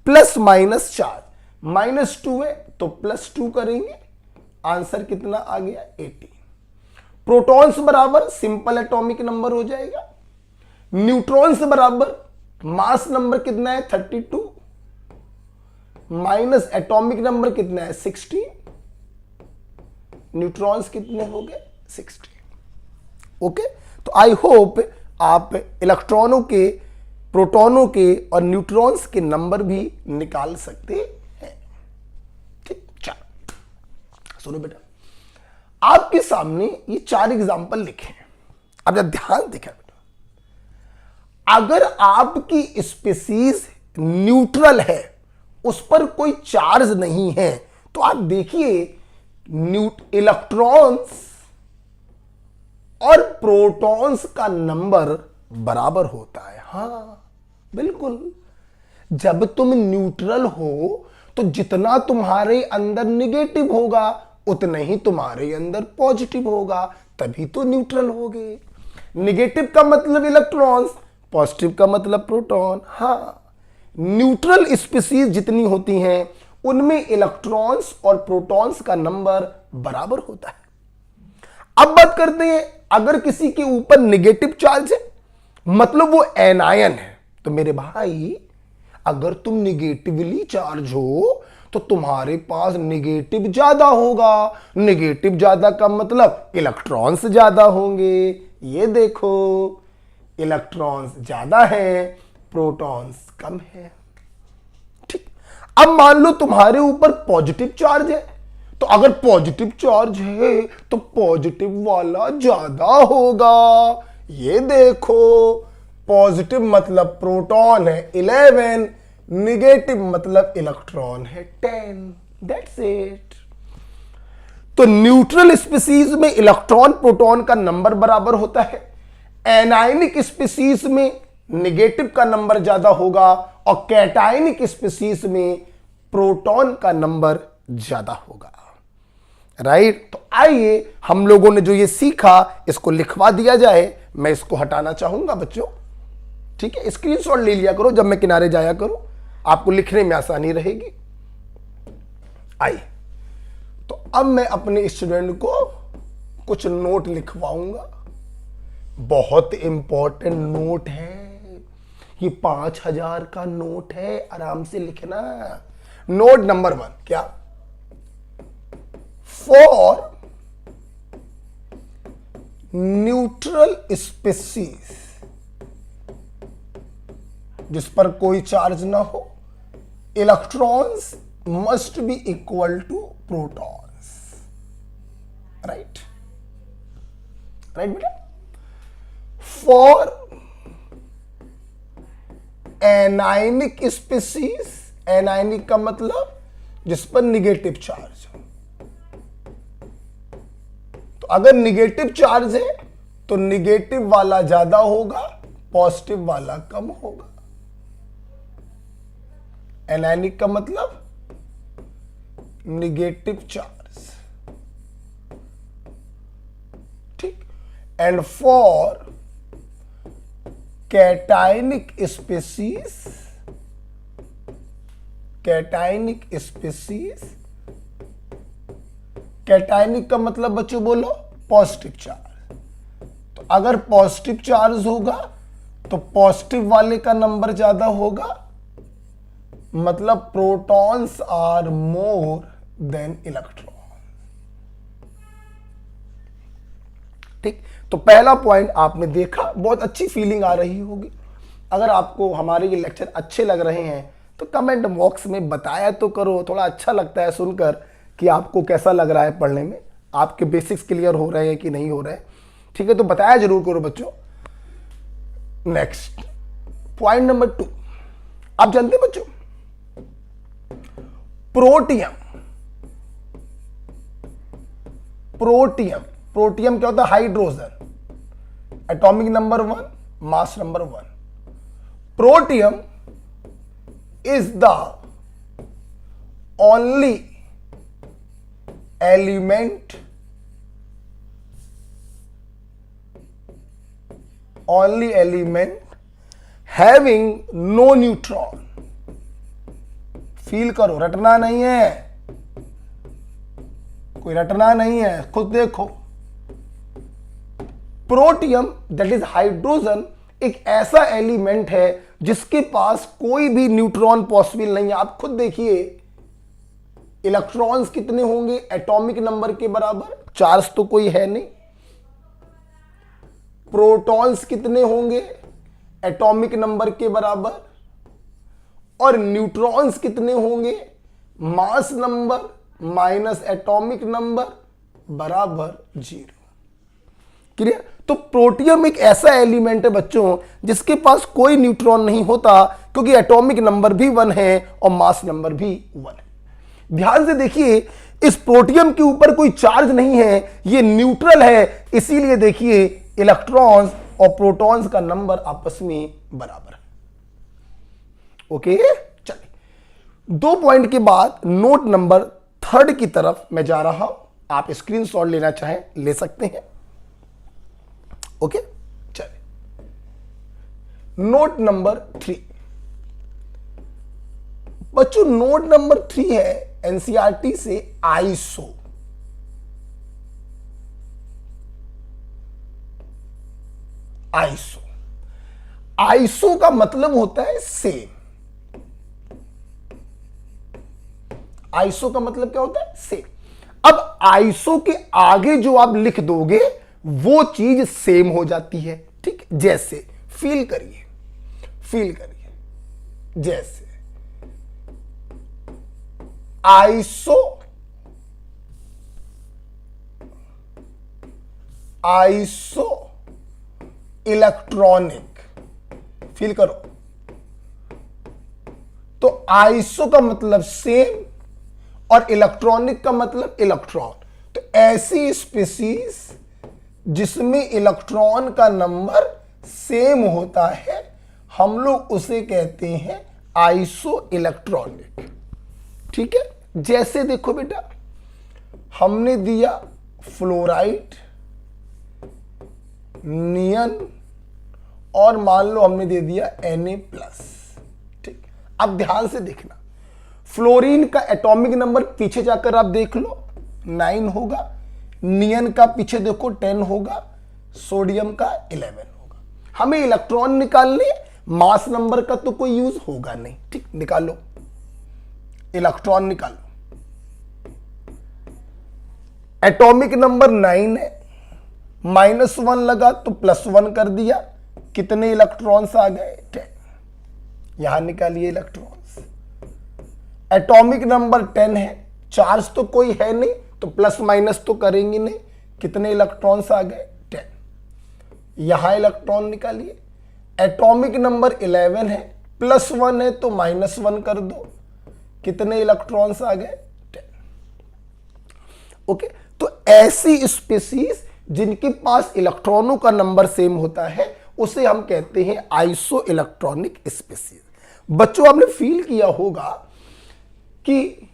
plus minus charge, -2 है तो +2 करेंगे, आंसर कितना आ गया 18। प्रोटॉन्स बराबर सिंपल एटॉमिक नंबर हो जाएगा, न्यूट्रॉन्स बराबर मास नंबर कितना है 32 माइनस एटॉमिक नंबर कितना है 16, न्यूट्रॉन्स कितने हो गए 16। ओके, तो आई होप आप इलेक्ट्रॉनों के, प्रोटॉनों के और न्यूट्रॉन्स के नंबर भी निकाल सकते हैं, ठीक। चलो सुनो बेटा, आपके सामने ये 4 एग्जांपल लिखे हैं, अब जरा ध्यान देखा बेटा, अगर आपकी स्पीसीज न्यूट्रल है, उस पर कोई चार्ज नहीं है, तो आप देखिए इलेक्ट्रॉन्स और प्रोटॉन्स का नंबर बराबर होता है। हाँ बिल्कुल, जब तुम न्यूट्रल हो तो जितना तुम्हारे अंदर निगेटिव होगा उतना ही तुम्हारे अंदर पॉजिटिव होगा, तभी तो न्यूट्रल होगे। निगेटिव का मतलब इलेक्ट्रॉन्स, पॉजिटिव का मतलब प्रोटॉन। हाँ, न्यूट्रल स्पीसीज जितनी होती हैं उनमें इलेक्ट्रॉन्स और प्रोटॉन्स का नंबर बराबर होता है। अब बात करते हैं, अगर किसी के ऊपर नेगेटिव चार्ज है, मतलब वो एनायन है, तो मेरे भाई अगर तुम निगेटिवली चार्ज हो तो तुम्हारे पास निगेटिव ज्यादा होगा, निगेटिव ज्यादा का मतलब इलेक्ट्रॉन्स ज्यादा होंगे। ये देखो, इलेक्ट्रॉन्स ज्यादा है, प्रोटॉन्स कम है, ठीक। अब मान लो तुम्हारे ऊपर पॉजिटिव चार्ज है, तो अगर पॉजिटिव चार्ज है तो पॉजिटिव वाला ज्यादा होगा। ये देखो, पॉजिटिव मतलब प्रोटॉन है 11, निगेटिव मतलब इलेक्ट्रॉन है 10। That's it. तो न्यूट्रल स्पीसीज में इलेक्ट्रॉन प्रोटॉन का नंबर बराबर होता है, एनायनिक स्पीसीज में नेगेटिव का नंबर ज्यादा होगा और कैटायनिक स्पीसीज में प्रोटॉन का नंबर ज्यादा होगा। राइट, तो आइए हम लोगों ने जो ये सीखा इसको लिखवा दिया जाए। मैं इसको हटाना चाहूंगा बच्चों, ठीक है। स्क्रीनशॉट ले लिया करो जब मैं किनारे जाया करूं, आपको लिखने में आसानी रहेगी। आइए, तो अब मैं अपने स्टूडेंट को कुछ नोट लिखवाऊंगा। बहुत इंपॉर्टेंट नोट है ये, 5000 का नोट है, आराम से लिखना। नोट नंबर 1 क्या? फॉर न्यूट्रल स्पीसीज जिस पर कोई चार्ज ना हो, electrons must be equal to protons. Right, right बेटा। फॉर एनायनिक स्पीसीज, एनायनिक का मतलब जिस पर निगेटिव चार्ज हो। तो अगर निगेटिव चार्ज है तो निगेटिव वाला ज्यादा होगा, पॉजिटिव वाला कम होगा। एनायनिक का मतलब निगेटिव चार्ज, ठीक। And for cationic species, cationic species, cationic का मतलब बच्चों बोलो पॉजिटिव चार्ज। तो अगर पॉजिटिव चार्ज होगा तो पॉजिटिव वाले का नंबर ज्यादा होगा, मतलब protons are more than electron. ठीक, तो पहला पॉइंट आपने देखा, बहुत अच्छी फीलिंग आ रही होगी। अगर आपको हमारे ये लेक्चर अच्छे लग रहे हैं तो कमेंट बॉक्स में बताया तो करो, थोड़ा अच्छा लगता है सुनकर कि आपको कैसा लग रहा है पढ़ने में, आपके बेसिक्स क्लियर हो रहे हैं कि नहीं हो रहे हैं। ठीक है, तो बताया जरूर करो बच्चों। नेक्स्ट पॉइंट नंबर 2, आप जानते हैं बच्चों प्रोटियम, प्रोटियम, प्रोटियम क्या होता है? Hydrogen, atomic number 1, mass number 1। Protium is the only element, only element having no neutron. Feel करो, रटना नहीं है, कोई रटना नहीं है, खुद देखो। प्रोटियम दैट इज हाइड्रोजन एक ऐसा एलिमेंट है जिसके पास कोई भी न्यूट्रॉन पॉसिबल नहीं है। आप खुद देखिए, इलेक्ट्रॉन्स कितने होंगे एटॉमिक नंबर के बराबर? चार्ज तो कोई है नहीं। प्रोटॉन्स कितने होंगे एटॉमिक नंबर के बराबर? और न्यूट्रॉन्स कितने होंगे? Mass number minus atomic number बराबर 0। क्लियर? तो प्रोटियम एक ऐसा एलिमेंट है बच्चों जिसके पास कोई न्यूट्रॉन नहीं होता, क्योंकि एटॉमिक नंबर भी 1 है और मास नंबर भी 1 है। ध्यान से देखिए, इस प्रोटियम के ऊपर कोई चार्ज नहीं है, ये न्यूट्रल है, इसीलिए देखिए इलेक्ट्रॉन्स और प्रोटॉन्स का नंबर आपस में बराबर है। ओके, चलिए 2 पॉइंट के बाद नोट नंबर 3 की तरफ मैं जा रहा हूं। आप स्क्रीनशॉट लेना चाहें ले सकते हैं। ओके, चलिए नोट नंबर 3 बच्चों, नोट नंबर 3 है एनसीईआरटी से आइसो। आइसो, आइसो का मतलब होता है सेम। आइसो का मतलब क्या होता है? सेम। अब आइसो के आगे जो आप लिख दोगे वो चीज सेम हो जाती है। ठीक, जैसे फील करिए, फील करिए, जैसे आइसो, आइसो इलेक्ट्रॉनिक, फील करो। तो आइसो का मतलब सेम और इलेक्ट्रॉनिक का मतलब इलेक्ट्रॉन। तो ऐसी स्पीसीज जिसमें इलेक्ट्रॉन का नंबर सेम होता है हम लोग उसे कहते हैं आइसो इलेक्ट्रॉनिक। ठीक है। जैसे देखो बेटा, हमने दिया फ्लोराइड, नियन और मान लो हमने दे दिया Na+। ठीक, अब ध्यान से देखना, फ्लोरीन का एटॉमिक नंबर पीछे जाकर आप देख लो 9 होगा, नियन का पीछे देखो 10 होगा, सोडियम का 11 होगा। हमें इलेक्ट्रॉन निकालने, मास नंबर का तो कोई यूज होगा नहीं। ठीक, निकालो, इलेक्ट्रॉन निकालो। एटॉमिक नंबर 9 है, -1 लगा तो +1 कर दिया, कितने इलेक्ट्रॉन्स आ गए? 10। यहां निकालिए इलेक्ट्रॉन्स। एटॉमिक नंबर 10 है, चार्ज तो कोई है नहीं तो प्लस माइनस तो करेंगे नहीं, कितने इलेक्ट्रॉन्स आ गए? 10। यहां इलेक्ट्रॉन निकालिए। एटॉमिक नंबर 11 है, +1 है तो -1 कर दो, कितने इलेक्ट्रॉन्स आ गए? 10। ओके, तो ऐसी स्पीसीज जिनके पास इलेक्ट्रॉनों का नंबर सेम होता है उसे हम कहते हैं आइसो इलेक्ट्रॉनिक स्पीसीज। बच्चों, आपने फील किया होगा कि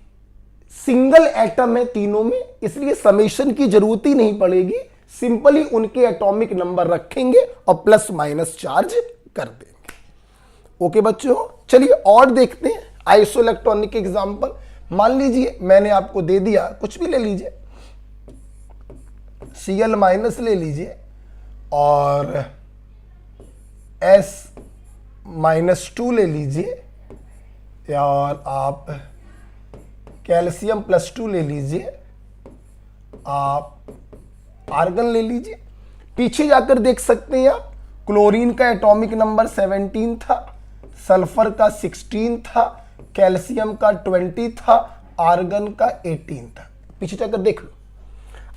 सिंगल एटम है तीनों में, इसलिए समेशन की जरूरत ही नहीं पड़ेगी, सिंपली उनके एटॉमिक नंबर रखेंगे और प्लस माइनस चार्ज कर देंगे। ओके बच्चों, चलिए और देखते हैं आइसो इलेक्ट्रॉनिक एग्जांपल। मान लीजिए मैंने आपको दे दिया, कुछ भी ले लीजिए, Cl- ले लीजिए और S-2 ले लीजिए और आप कैल्शियम +2 ले लीजिए, आप आर्गन ले लीजिए। पीछे जाकर देख सकते हैं आप, क्लोरीन का एटॉमिक नंबर 17 था, सल्फर का 16 था, कैल्शियम का 20 था, आर्गन का 18 था। पीछे जाकर देख लो।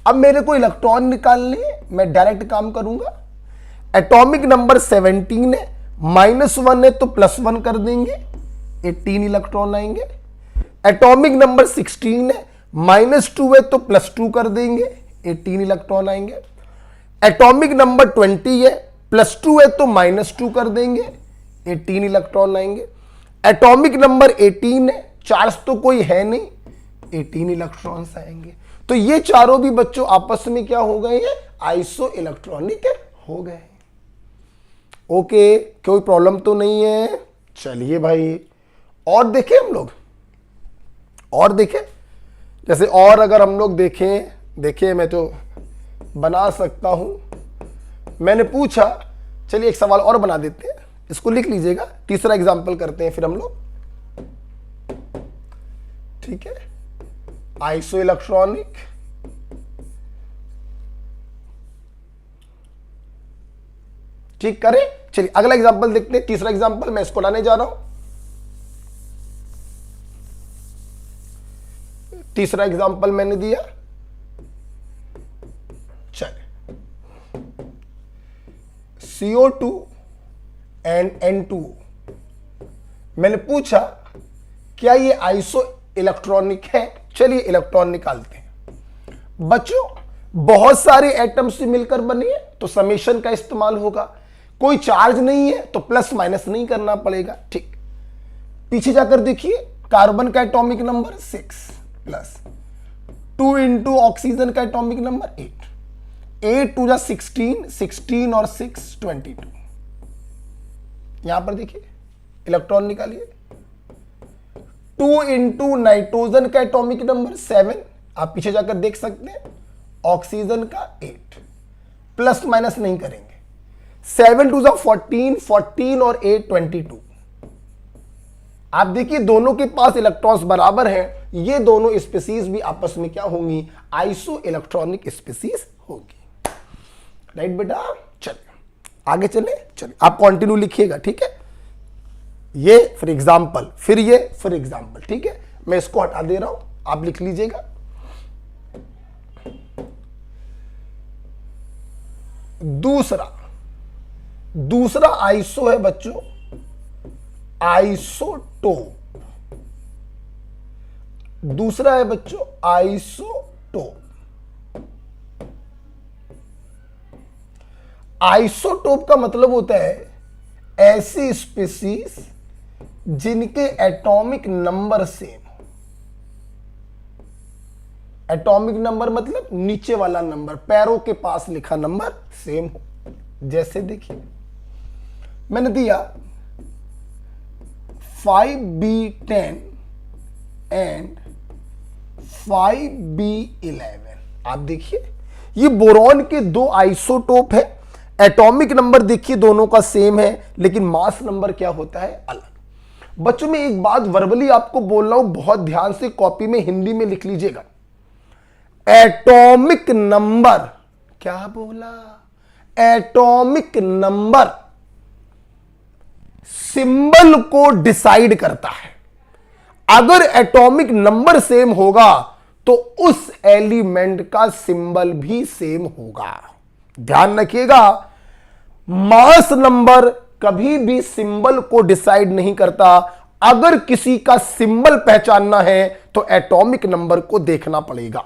अब मेरे को इलेक्ट्रॉन निकालने, मैं डायरेक्ट काम करूंगा। एटॉमिक नंबर 17 है, -1 है तो +1 कर देंगे, 18 इलेक्ट्रॉन आएंगे। एटॉमिक नंबर 16 है, -2 है तो +2 कर देंगे, 18 इलेक्ट्रॉन आएंगे। एटॉमिक नंबर 20 है, +2 है तो -2 कर देंगे, 18 इलेक्ट्रॉन आएंगे। एटॉमिक नंबर 18 है, चार्ज तो कोई है नहीं, 18 इलेक्ट्रॉन्स आएंगे। तो ये चारों भी बच्चों आपस में क्या हो गए हैं? आइसो इलेक्ट्रॉनिक हो गए। ओके, कोई प्रॉब्लम तो नहीं है। चलिए भाई, और देखें हम लोग, और देखें, जैसे और अगर हम लोग देखें मैं तो बना सकता हूं। मैंने पूछा, चलिए एक सवाल और बना देते हैं, इसको लिख लीजिएगा, तीसरा एग्जाम्पल करते हैं फिर हम लोग। ठीक है, आइसो इलेक्ट्रॉनिक, ठीक करें। चलिए अगला एग्जांपल देखते हैं, तीसरा एग्जांपल मैं इसको लाने जा रहा हूं। तीसरा एग्जांपल मैंने दिया, चलिए CO2 एंड N2O। मैंने पूछा क्या ये आइसो इलेक्ट्रॉनिक है? चलिए इलेक्ट्रॉन निकालते हैं। बच्चों, बहुत सारे एटम से मिलकर बने हैं तो समेशन का इस्तेमाल होगा। कोई चार्ज नहीं है तो प्लस माइनस नहीं करना पड़ेगा। ठीक, पीछे जाकर देखिए, कार्बन का atomic number 6 plus 2 into oxygen का एटॉमिक नंबर 8, 8 टू जा 16, 16 और 6 22। यहां पर देखिए इलेक्ट्रॉन निकालिए। 2 इंटू नाइट्रोजन का एटॉमिक नंबर 7, आप पीछे जाकर देख सकते हैं, ऑक्सीजन का 8, प्लस माइनस नहीं करेंगे। 7 टू जा 14, 14 और 8 22। आप देखिए दोनों के पास इलेक्ट्रॉन्स बराबर हैं, ये दोनों स्पीसीज भी आपस में क्या होंगी? आइसो इलेक्ट्रॉनिक स्पीसीज होगी। राइट बेटा, चलिए आगे चले। चलिए आप कंटिन्यू लिखिएगा, ठीक है। ये फॉर एग्जाम्पल, फिर ये फॉर एग्जाम्पल, ठीक है। मैं इसको हटा दे रहा हूं, आप लिख लीजिएगा। दूसरा आइसो है बच्चों, आइसोटोप। दूसरा है बच्चों आइसोटोप। आइसोटोप का मतलब होता है ऐसी स्पीसीज जिनके एटॉमिक नंबर सेम हो। एटॉमिक नंबर मतलब नीचे वाला नंबर, पैरों के पास लिखा नंबर सेम हो। जैसे देखिए मैंने दिया 5B10 एंड 5B11। आप देखिए ये बोरॉन के दो आइसोटोप है, एटॉमिक नंबर देखिए दोनों का सेम है, लेकिन मास नंबर क्या होता है अलग। बच्चों में एक बात वर्बली आपको बोल रहा हूं, बहुत ध्यान से कॉपी में हिंदी में लिख लीजिएगा। एटॉमिक नंबर, क्या बोला, एटॉमिक नंबर सिंबल को डिसाइड करता है। अगर एटॉमिक नंबर सेम होगा तो उस एलिमेंट का सिंबल भी सेम होगा। ध्यान रखिएगा, मास नंबर कभी भी सिंबल को डिसाइड नहीं करता। अगर किसी का सिंबल पहचानना है तो एटॉमिक नंबर को देखना पड़ेगा।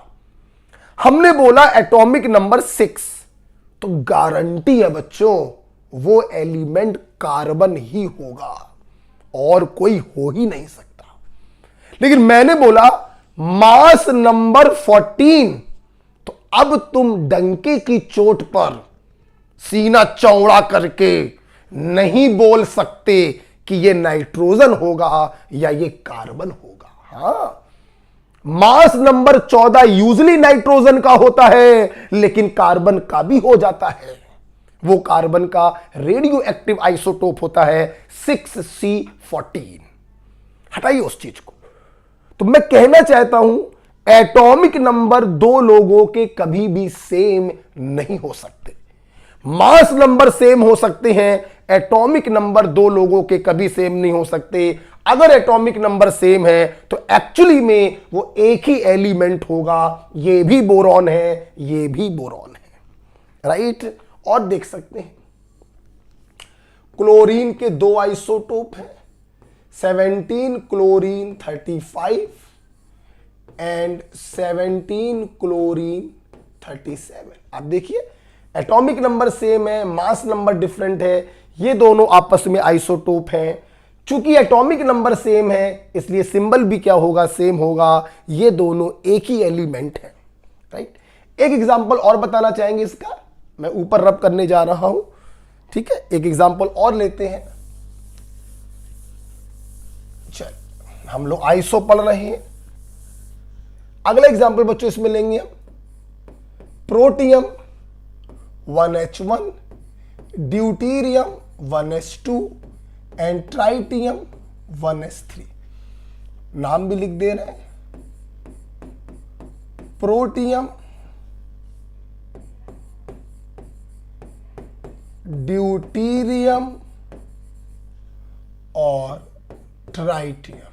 हमने बोला एटॉमिक नंबर 6, तो गारंटी है बच्चों वो एलिमेंट कार्बन ही होगा और कोई हो ही नहीं सकता। लेकिन मैंने बोला मास नंबर 14, तो अब तुम डंके की चोट पर सीना चौड़ा करके नहीं बोल सकते कि ये नाइट्रोजन होगा या ये कार्बन होगा। हां, मास नंबर 14 यूजली नाइट्रोजन का होता है, लेकिन कार्बन का भी हो जाता है। वो कार्बन का रेडियो एक्टिव आइसोटोप होता है 6C14। हटाइए उस चीज को। तो मैं कहना चाहता हूं एटॉमिक नंबर दो लोगों के कभी भी सेम नहीं हो सकते। मास नंबर सेम हो सकते हैं, एटॉमिक नंबर दो लोगों के कभी सेम नहीं हो सकते। अगर एटॉमिक नंबर सेम है तो एक्चुअली में वो एक ही एलिमेंट होगा। ये भी बोरॉन है, ये भी बोरॉन है, राइट। और देख सकते हैं क्लोरीन के दो आइसोटोप हैं, 17 क्लोरीन 35 एंड 17 क्लोरीन 37। आप देखिए एटॉमिक नंबर सेम है, मास नंबर डिफरेंट है, ये दोनों आपस में आइसोटोप हैं। चूंकि एटॉमिक नंबर सेम है इसलिए सिंबल भी क्या होगा, सेम होगा। ये दोनों एक ही एलिमेंट है, राइट। एक एग्जांपल और बताना चाहेंगे इसका, मैं ऊपर रब करने जा रहा हूं, ठीक है। एक एग्जांपल और लेते हैं। चल हम लोग आइसो पढ़ रहे हैं। अगला एग्जांपल बच्चों इसमें लेंगे हम protium 1H1, deuterium 1H2 and tritium 1H3। नाम भी लिख दे रहे हैं, प्रोटियम, ड्यूटीरियम और ट्राइटियम।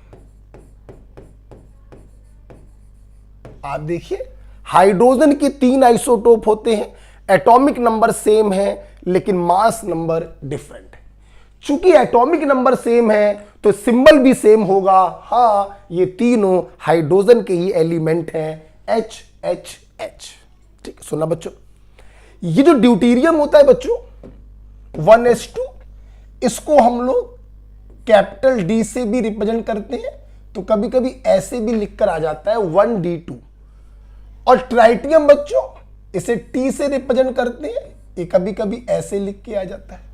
आप देखिए हाइड्रोजन के 3 आइसोटोप होते हैं, एटॉमिक नंबर सेम है लेकिन मास नंबर डिफरेंट है। चूंकि एटॉमिक नंबर सेम है तो सिंबल भी सेम होगा। हां, ये तीनों हाइड्रोजन के ही एलिमेंट हैं, HHH। ठीक है, सुना बच्चों। ये जो ड्यूटीरियम होता है बच्चों 1H2, इसको हम लोग कैपिटल D से भी रिप्रेजेंट करते हैं, तो कभी कभी ऐसे भी लिखकर आ जाता है 1D2। और ट्राइटियम बच्चों इसे T से रिप्रेजेंट करते हैं, ये कभी कभी ऐसे लिख के आ जाता है।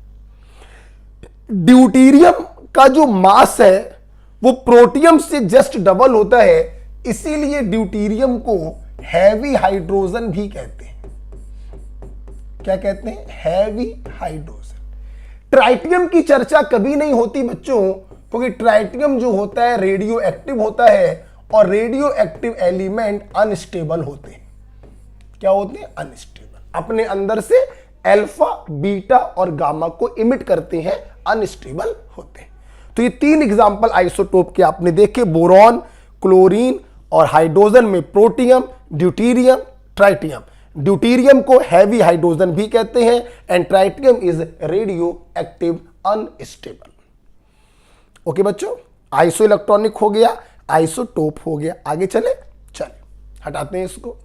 ड्यूटीरियम का जो मास है वो प्रोटियम से जस्ट डबल होता है, इसीलिए ड्यूटीरियम को हैवी हाइड्रोजन भी कहते हैं। क्या कहते हैं? Heavy hydrogen. ट्राइटियम की चर्चा कभी नहीं होती बच्चों, क्योंकि ट्राइटियम जो होता है रेडियो एक्टिव होता है और रेडियो एक्टिव एलिमेंट अनस्टेबल होते हैं। क्या होते हैं? अनस्टेबल। अपने अंदर से अल्फा, बीटा और गामा को इमिट करते हैं, अनस्टेबल होते हैं। तो ये 3 एग्जांपल आइसोटोप के आपने देखे, बोरॉन, क्लोरीन और हाइड्रोजन में प्रोटियम, ड्यूटीरियम, ट्राइटियम। ड्यूटीरियम को हैवी हाइड्रोजन भी कहते हैं and tritium is radio active unstable. Okay बच्चों, आइसो इलेक्ट्रॉनिक हो गया, आइसोटोप हो गया। आगे चले हटाते हैं इसको।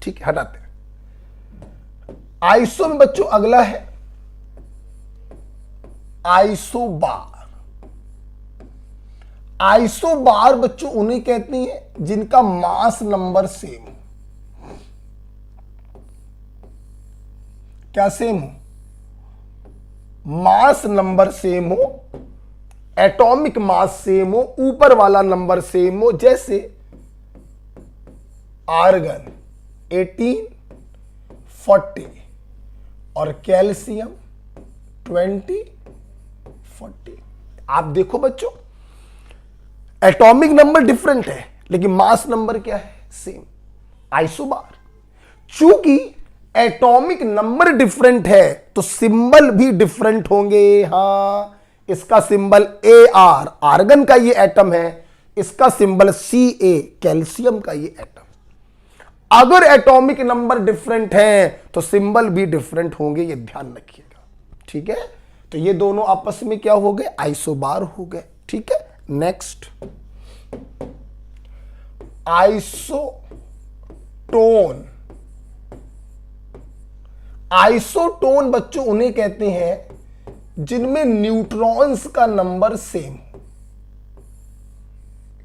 ठीक है, हटाते हैं। आइसो में बच्चों अगला है आइसोबार। आइसोबार बच्चों उन्हें कहते हैं जिनका मास नंबर सेम हो। क्या सेम हो? मास नंबर सेम हो, एटॉमिक मास सेम हो, ऊपर वाला नंबर सेम हो। जैसे आर्गन 18, 40 और कैल्शियम 20, 40। आप देखो बच्चों, एटॉमिक नंबर डिफरेंट है लेकिन मास नंबर क्या है? सेम। आइसोबार, चूंकि एटॉमिक नंबर डिफरेंट है तो सिंबल भी डिफरेंट होंगे। हां, इसका सिंबल AR आर्गन का ये एटम है, इसका सिंबल CA कैल्शियम का ये एटम। अगर एटॉमिक नंबर डिफरेंट है तो सिंबल भी डिफरेंट होंगे, ये ध्यान रखिएगा। ठीक है, तो ये दोनों आपस में क्या हो गए? आइसोबार हो गए। ठीक है, नेक्स्ट आइसोटोन। आइसोटोन बच्चों उन्हें कहते हैं जिनमें न्यूट्रॉन्स का नंबर सेम हो।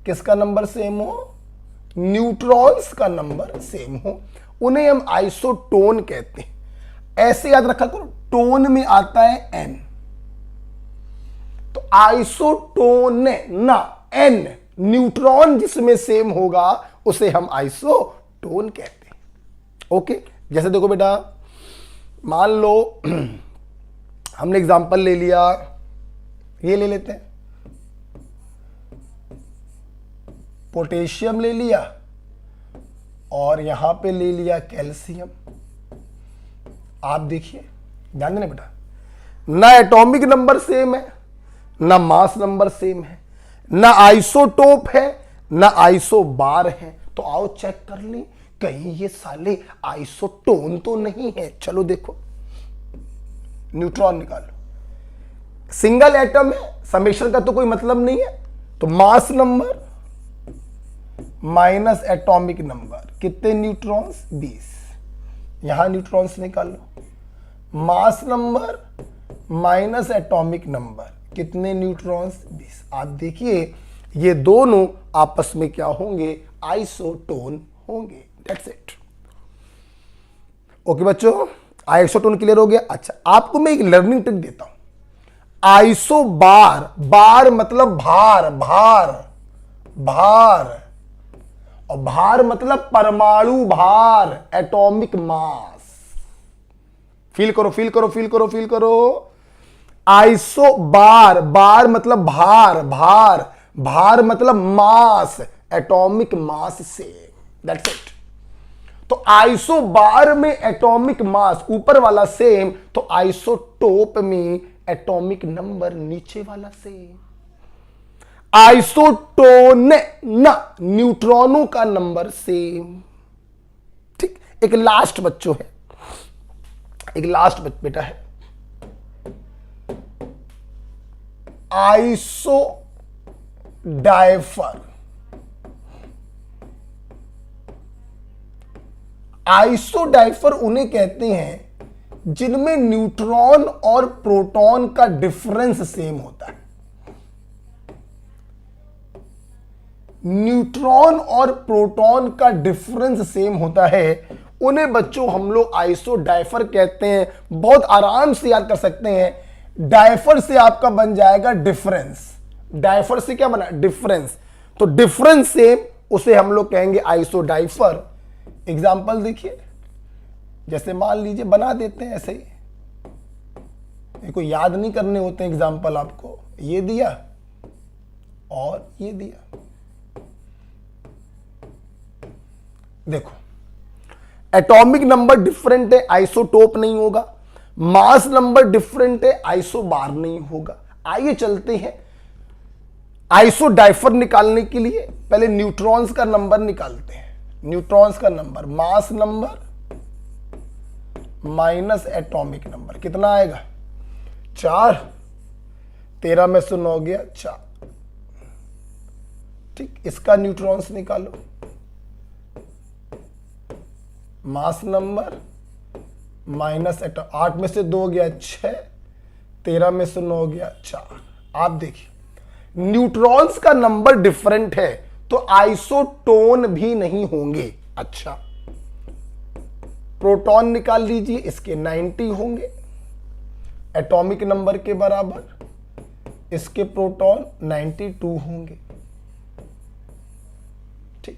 किसका नंबर सेम हो? न्यूट्रॉन्स का नंबर सेम हो, उन्हें हम आइसोटोन कहते हैं। ऐसे याद रखा करो, टोन में आता है N, तो आइसोटोन ना N, न्यूट्रॉन जिसमें सेम होगा उसे हम आइसोटोन कहते हैं। ओके, जैसे देखो बेटा, मान लो हमने एग्जांपल ले लिया, ये ले लेते हैं, पोटेशियम ले लिया और यहां पे ले लिया कैल्शियम। आप देखिए, ध्यान देना बेटा, ना एटॉमिक नंबर सेम है, ना मास नंबर सेम है, ना आइसोटोप है, ना आइसोबार है। तो आओ चेक कर लें कहीं ये साले आइसोटोन तो नहीं है। चलो देखो, न्यूट्रॉन निकालो, सिंगल एटम है, समेशन का तो कोई मतलब नहीं है, तो mass number minus atomic number, कितने न्यूट्रॉन्स? 20। यहां न्यूट्रॉन्स निकालो, mass number minus atomic number, कितने न्यूट्रॉन्स? 20। आप देखिए ये दोनों आपस में क्या होंगे? आइसोटोन होंगे। That's it. ओके बच्चों, आइसोटोन क्लियर हो गया। अच्छा, आपको मैं एक लर्निंग ट्रिक देता हूं। आइसोबार, बार मतलब भार, भार, भार, और भार मतलब परमाणु भार, एटॉमिक मास। फील करो, फील करो, फील करो, फील करो। आइसोबार, बार मतलब भार, भार, भार मतलब मास, एटॉमिक मास से। That's it. तो आइसोबार में एटॉमिक मास ऊपर वाला सेम, तो आइसोटोप में एटॉमिक नंबर नीचे वाला सेम। आइसोटोन ना न्यूट्रॉनों का नंबर सेम। ठीक, एक लास्ट बच्चों है, एक लास्ट बेटा है, आइसो डायफर। आइसोडाइफर उन्हें कहते हैं जिनमें न्यूट्रॉन और प्रोटॉन का डिफरेंस सेम होता है। न्यूट्रॉन और प्रोटॉन का डिफरेंस सेम होता है, उन्हें बच्चों हम लोग आइसोडाइफर कहते हैं। बहुत आराम से याद कर सकते हैं, डाइफर से आपका बन जाएगा डिफरेंस। डाइफर से क्या बना? डिफरेंस। तो डिफरेंस सेम, उसे हम लोग कहेंगे आइसोडाइफर। एग्जाम्पल देखिए, जैसे मान लीजिए, बना देते हैं ऐसे ही, कोई याद नहीं करने होते हैं एग्जाम्पल आपको। ये दिया और ये दिया, देखो एटॉमिक नंबर डिफरेंट है, आइसोटोप नहीं होगा। मास नंबर डिफरेंट है, आइसोबार नहीं होगा। आइए चलते हैं आइसोडाइफर निकालने के लिए पहले न्यूट्रॉन्स का नंबर निकालते हैं। न्यूट्रॉन्स का number, mass number minus atomic number, कितना आएगा? 4। 13 में से 9 गया 4। ठीक, इसका न्यूट्रॉन्स निकालो, मास नंबर माइनस एटॉमिक, 8 में से 2 गया 6, 13 में से 9 गया 4। आप देखिए न्यूट्रॉन्स का नंबर डिफरेंट है तो आइसोटोन भी नहीं होंगे। अच्छा, प्रोटॉन निकाल लीजिए, इसके 90 होंगे एटॉमिक नंबर के बराबर, इसके प्रोटॉन 92 होंगे। ठीक,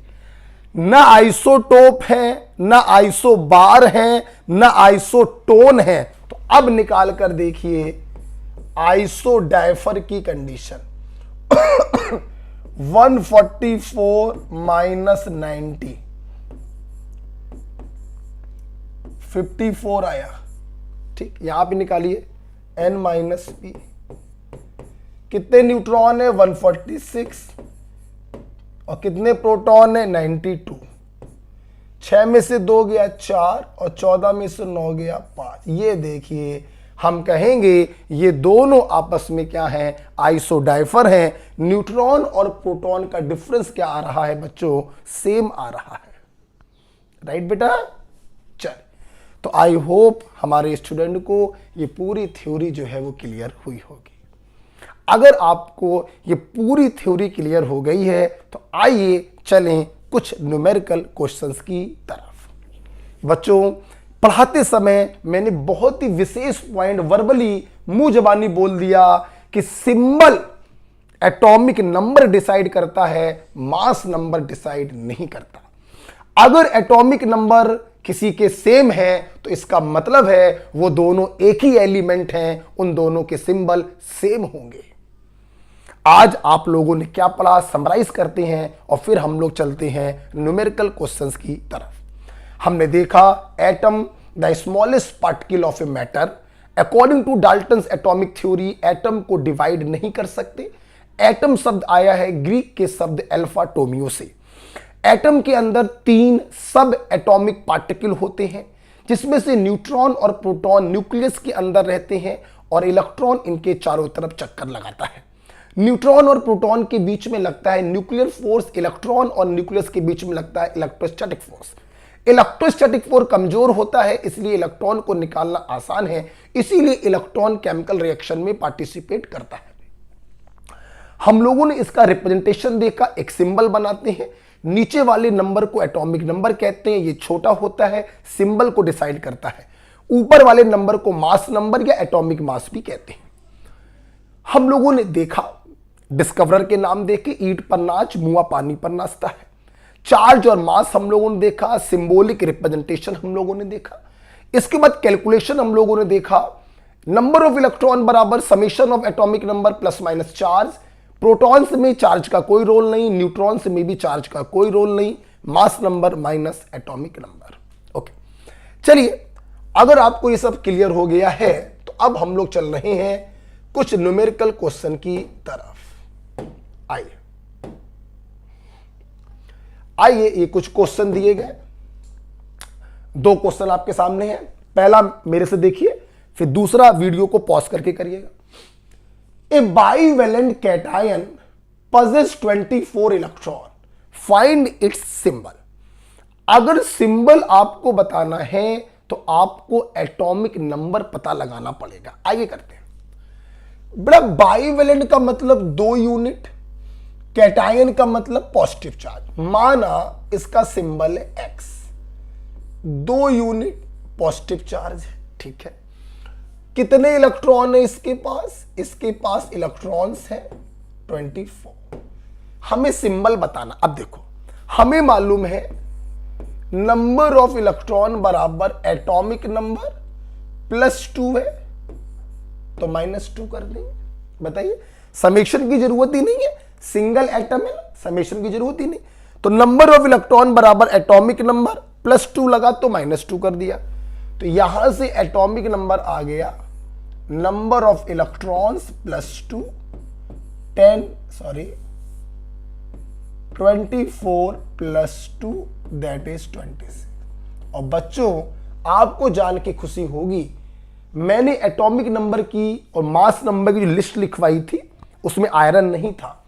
ना आइसोटोप है, ना आइसोबार है, ना आइसोटोन है। तो अब निकाल कर देखिए आइसोडाइफर की कंडीशन 144 माइनस 90 54 आया। ठीक, यहां पे निकालिए n माइनस पी, कितने न्यूट्रॉन है 146 और कितने प्रोटॉन है 92। 6 में से 2 गया 4 और 14 में से 9 गया 5। ये देखिए हम कहेंगे ये दोनों आपस में क्या है, आइसोडाइफर हैं। न्यूट्रॉन और प्रोटॉन का डिफरेंस क्या आ रहा है बच्चों, सेम आ रहा है। राइट बेटा, चल तो आई होप हमारे स्टूडेंट को ये पूरी थ्योरी जो है वो क्लियर हुई होगी। अगर आपको ये पूरी थ्योरी क्लियर हो गई है तो आइए चलें कुछ न्यूमेरिकल क्वेश्चंस की तरफ। बच्चों, पढ़ाते समय मैंने बहुत ही विशेष पॉइंट वर्बली मुंह जबानी बोल दिया कि सिंबल एटॉमिक नंबर डिसाइड करता है, मास नंबर डिसाइड नहीं करता। अगर एटॉमिक नंबर किसी के सेम है तो इसका मतलब है वो दोनों एक ही एलिमेंट हैं, उन दोनों के सिंबल सेम होंगे। आज आप लोगों ने क्या पढ़ा समराइज करते हैं और फिर हम लोग चलते हैं न्यूमेरिकल क्वेश्चंस की तरफ। हमने देखा atom the smallest particle of a matter. According to Dalton's atomic theory atom को डिवाइड नहीं कर सकते। एटम शब्द आया है ग्रीक के शब्द अल्फा टोमियो से। एटम के अंदर 3 सब एटॉमिक पार्टिकल होते हैं, जिसमें से न्यूट्रॉन और प्रोटॉन न्यूक्लियस के अंदर रहते हैं और इलेक्ट्रॉन इनके चारों तरफ चक्कर लगाता है। न्यूट्रॉन और प्रोटॉन के बीच में लगता है न्यूक्लियर फोर्स, इलेक्ट्रॉन और न्यूक्लियस के बीच में लगता है इलेक्ट्रोस्टैटिक फोर्स। इलेक्ट्रोस्टैटिक फोर्स कमजोर होता है, इसलिए इलेक्ट्रॉन को निकालना आसान है, इसीलिए इलेक्ट्रॉन केमिकल रिएक्शन में पार्टिसिपेट करता है। हम लोगों ने इसका रिप्रेजेंटेशन देखा, एक सिंबल बनाते हैं, नीचे वाले नंबर को एटॉमिक नंबर कहते हैं, ये छोटा होता है, सिंबल को डिसाइड करता है। ऊपर वाले नंबर को मास नंबर या एटॉमिक मास भी कहते हैं। हम लोगों ने देखा डिस्कवरर के नाम देके, ईंट पर नाच मुआ पानी पर नाचता है। चार्ज और मास हम लोगों ने देखा, सिंबॉलिक रिप्रेजेंटेशन हम लोगों ने देखा। इसके बाद कैलकुलेशन हम लोगों ने देखा, नंबर ऑफ इलेक्ट्रॉन बराबर summation of atomic number plus minus charge. Protons में चार्ज का कोई रोल नहीं, न्यूट्रॉन्स में भी चार्ज का कोई रोल नहीं, mass number minus atomic number. Okay, चलिए अगर आपको ये सब क्लियर हो गया है तो अब हम लोग चल रहे हैं कुछ न्यूमेरिकल क्वेश्चन की तरफ। आइए ये कुछ क्वेश्चन दिए गए, 2 क्वेश्चन आपके सामने हैं। पहला मेरे से देखिए, फिर दूसरा वीडियो को पॉज करके करिएगा। A bivalent cation possess 24 electron, find its symbol. अगर सिंबल आपको बताना है तो आपको एटॉमिक नंबर पता लगाना पड़ेगा। आइए करते हैं। बड़ा बाइवेलेंट का मतलब 2 यूनिट, कैटायन का मतलब पॉजिटिव चार्ज। माना इसका सिंबल है एक्स, 2 यूनिट पॉजिटिव चार्ज है, ठीक है। कितने इलेक्ट्रॉन है इसके पास? इसके पास इलेक्ट्रॉन्स है 24। हमें सिंबल बताना। अब देखो, हमें मालूम है नंबर ऑफ इलेक्ट्रॉन बराबर एटॉमिक नंबर प्लस 2 है तो -2 कर देंगे। बताइए, समेशन की जरूरत ही नहीं है, सिंगल एटम है, समेशन की जरूरत ही नहीं। तो नंबर ऑफ इलेक्ट्रॉन बराबर एटॉमिक नंबर प्लस 2 लगा तो -2 कर दिया। तो यहां से एटॉमिक नंबर आ गया number of electrons plus 2 24 plus 2 that is 26। और बच्चों आपको जान के खुशी होगी, मैंने एटॉमिक नंबर की और मास नंबर की जो लिस्ट लिखवाई थी उसमें आयरन नहीं था।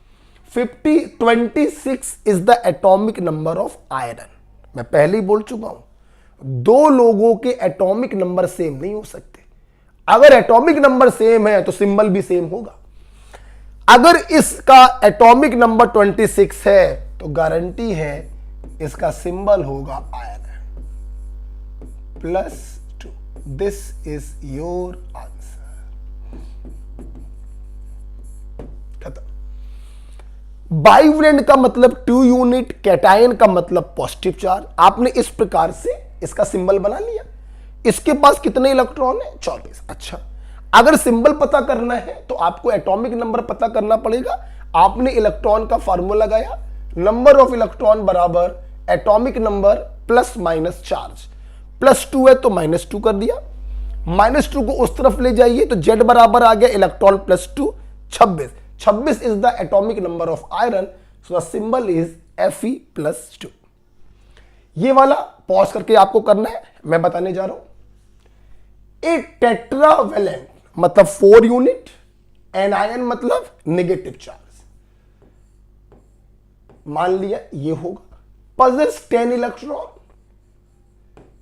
26 is the atomic number of iron. मैं पहले ही बोल चुका हूं, 2 लोगों के एटॉमिक नंबर सेम नहीं हो सकते। अगर एटॉमिक नंबर सेम है तो सिंबल भी सेम होगा। अगर इसका एटॉमिक नंबर 26 है तो गारंटी है इसका सिंबल होगा iron +2। This is your answer. खत्म। बाइवेलेंट का मतलब 2 यूनिट, कैटायन का मतलब पॉजिटिव चार्ज। आपने इस प्रकार से इसका सिंबल बना लिया। इसके पास कितने इलेक्ट्रॉन है? 24। अच्छा, अगर सिंबल पता करना है तो आपको एटॉमिक नंबर पता करना पड़ेगा। आपने इलेक्ट्रॉन का फार्मूला लगाया, नंबर ऑफ इलेक्ट्रॉन बराबर atomic number plus minus charge. +2 है तो -2 कर दिया, -2 को उस तरफ ले जाइए तो Z बराबर आ गया electron +2, 26। 26 is the atomic number of iron, so the symbol is Fe+2। ये वाला पॉज करके आपको करना है, मैं बताने जा रहा हूं। ए टेट्रावेलेंट मतलब 4 यूनिट, एनायन मतलब नेगेटिव चार्ज। मान लिया ये होगा, पजेस 10 इलेक्ट्रॉन।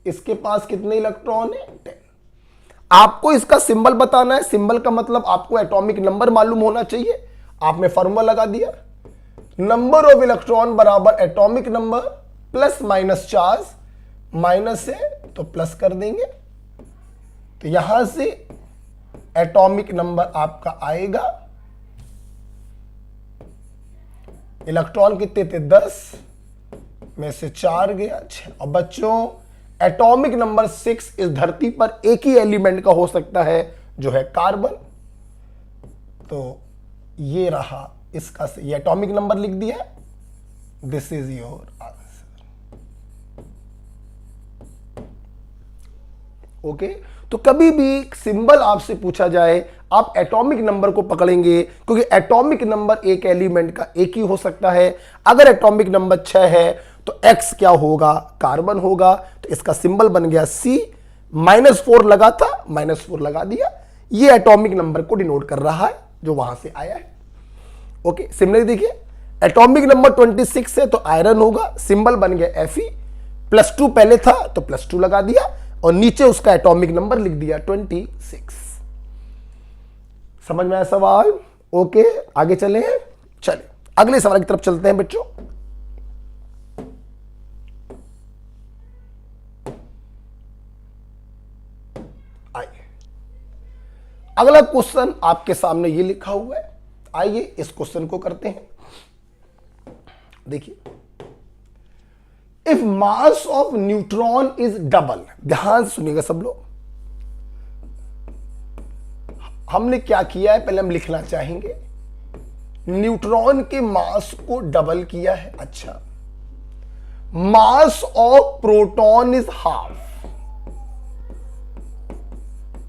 इसके पास कितने इलेक्ट्रॉन है? 10। आपको इसका सिंबल बताना है। सिंबल का मतलब आपको एटॉमिक नंबर मालूम होना चाहिए। आपने फॉर्मूला लगा दिया, नंबर ऑफ इलेक्ट्रॉन बराबर atomic number plus minus charge, minus है तो प्लस कर देंगे, तो यहां से एटॉमिक नंबर आपका आएगा, इलेक्ट्रॉन कितने थे? 10 में से 4 गया 6। और बच्चों एटॉमिक नंबर 6 इस धरती पर एक ही एलिमेंट का हो सकता है जो है कार्बन। तो ये रहा इसका, ये एटॉमिक नंबर लिख दिया। This is your answer. Okay, तो कभी भी सिंबल आपसे पूछा जाए आप एटॉमिक नंबर को पकड़ेंगे, क्योंकि एटॉमिक नंबर एक एलिमेंट का एक ही हो सकता है। अगर एटॉमिक नंबर 6 है तो X क्या होगा? कार्बन होगा। तो इसका सिंबल बन गया C। -4 लगा था, -4 लगा दिया। ये एटॉमिक नंबर को डिनोट कर रहा है जो वहां से आया है। ओके, सिमिलरली देखिए एटॉमिक नंबर 26 है तो आयरन होगा, सिंबल बन गया Fe। +2 पहले था तो +2 लगा दिया और नीचे उसका एटॉमिक नंबर लिख दिया 26। समझ में आया सवाल? ओके, आगे चले। चले अगले सवाल की तरफ चलते हैं बच्चों। आइए, अगला क्वेश्चन आपके सामने ये लिखा हुआ है। आइए इस क्वेश्चन को करते हैं। देखिए, if mass of neutron is double, ध्यान से सुनिएगा सब लोग। हमने क्या किया है पहले हम लिखना चाहेंगे। न्यूट्रॉन के मास को डबल किया है। अच्छा, mass of proton is half,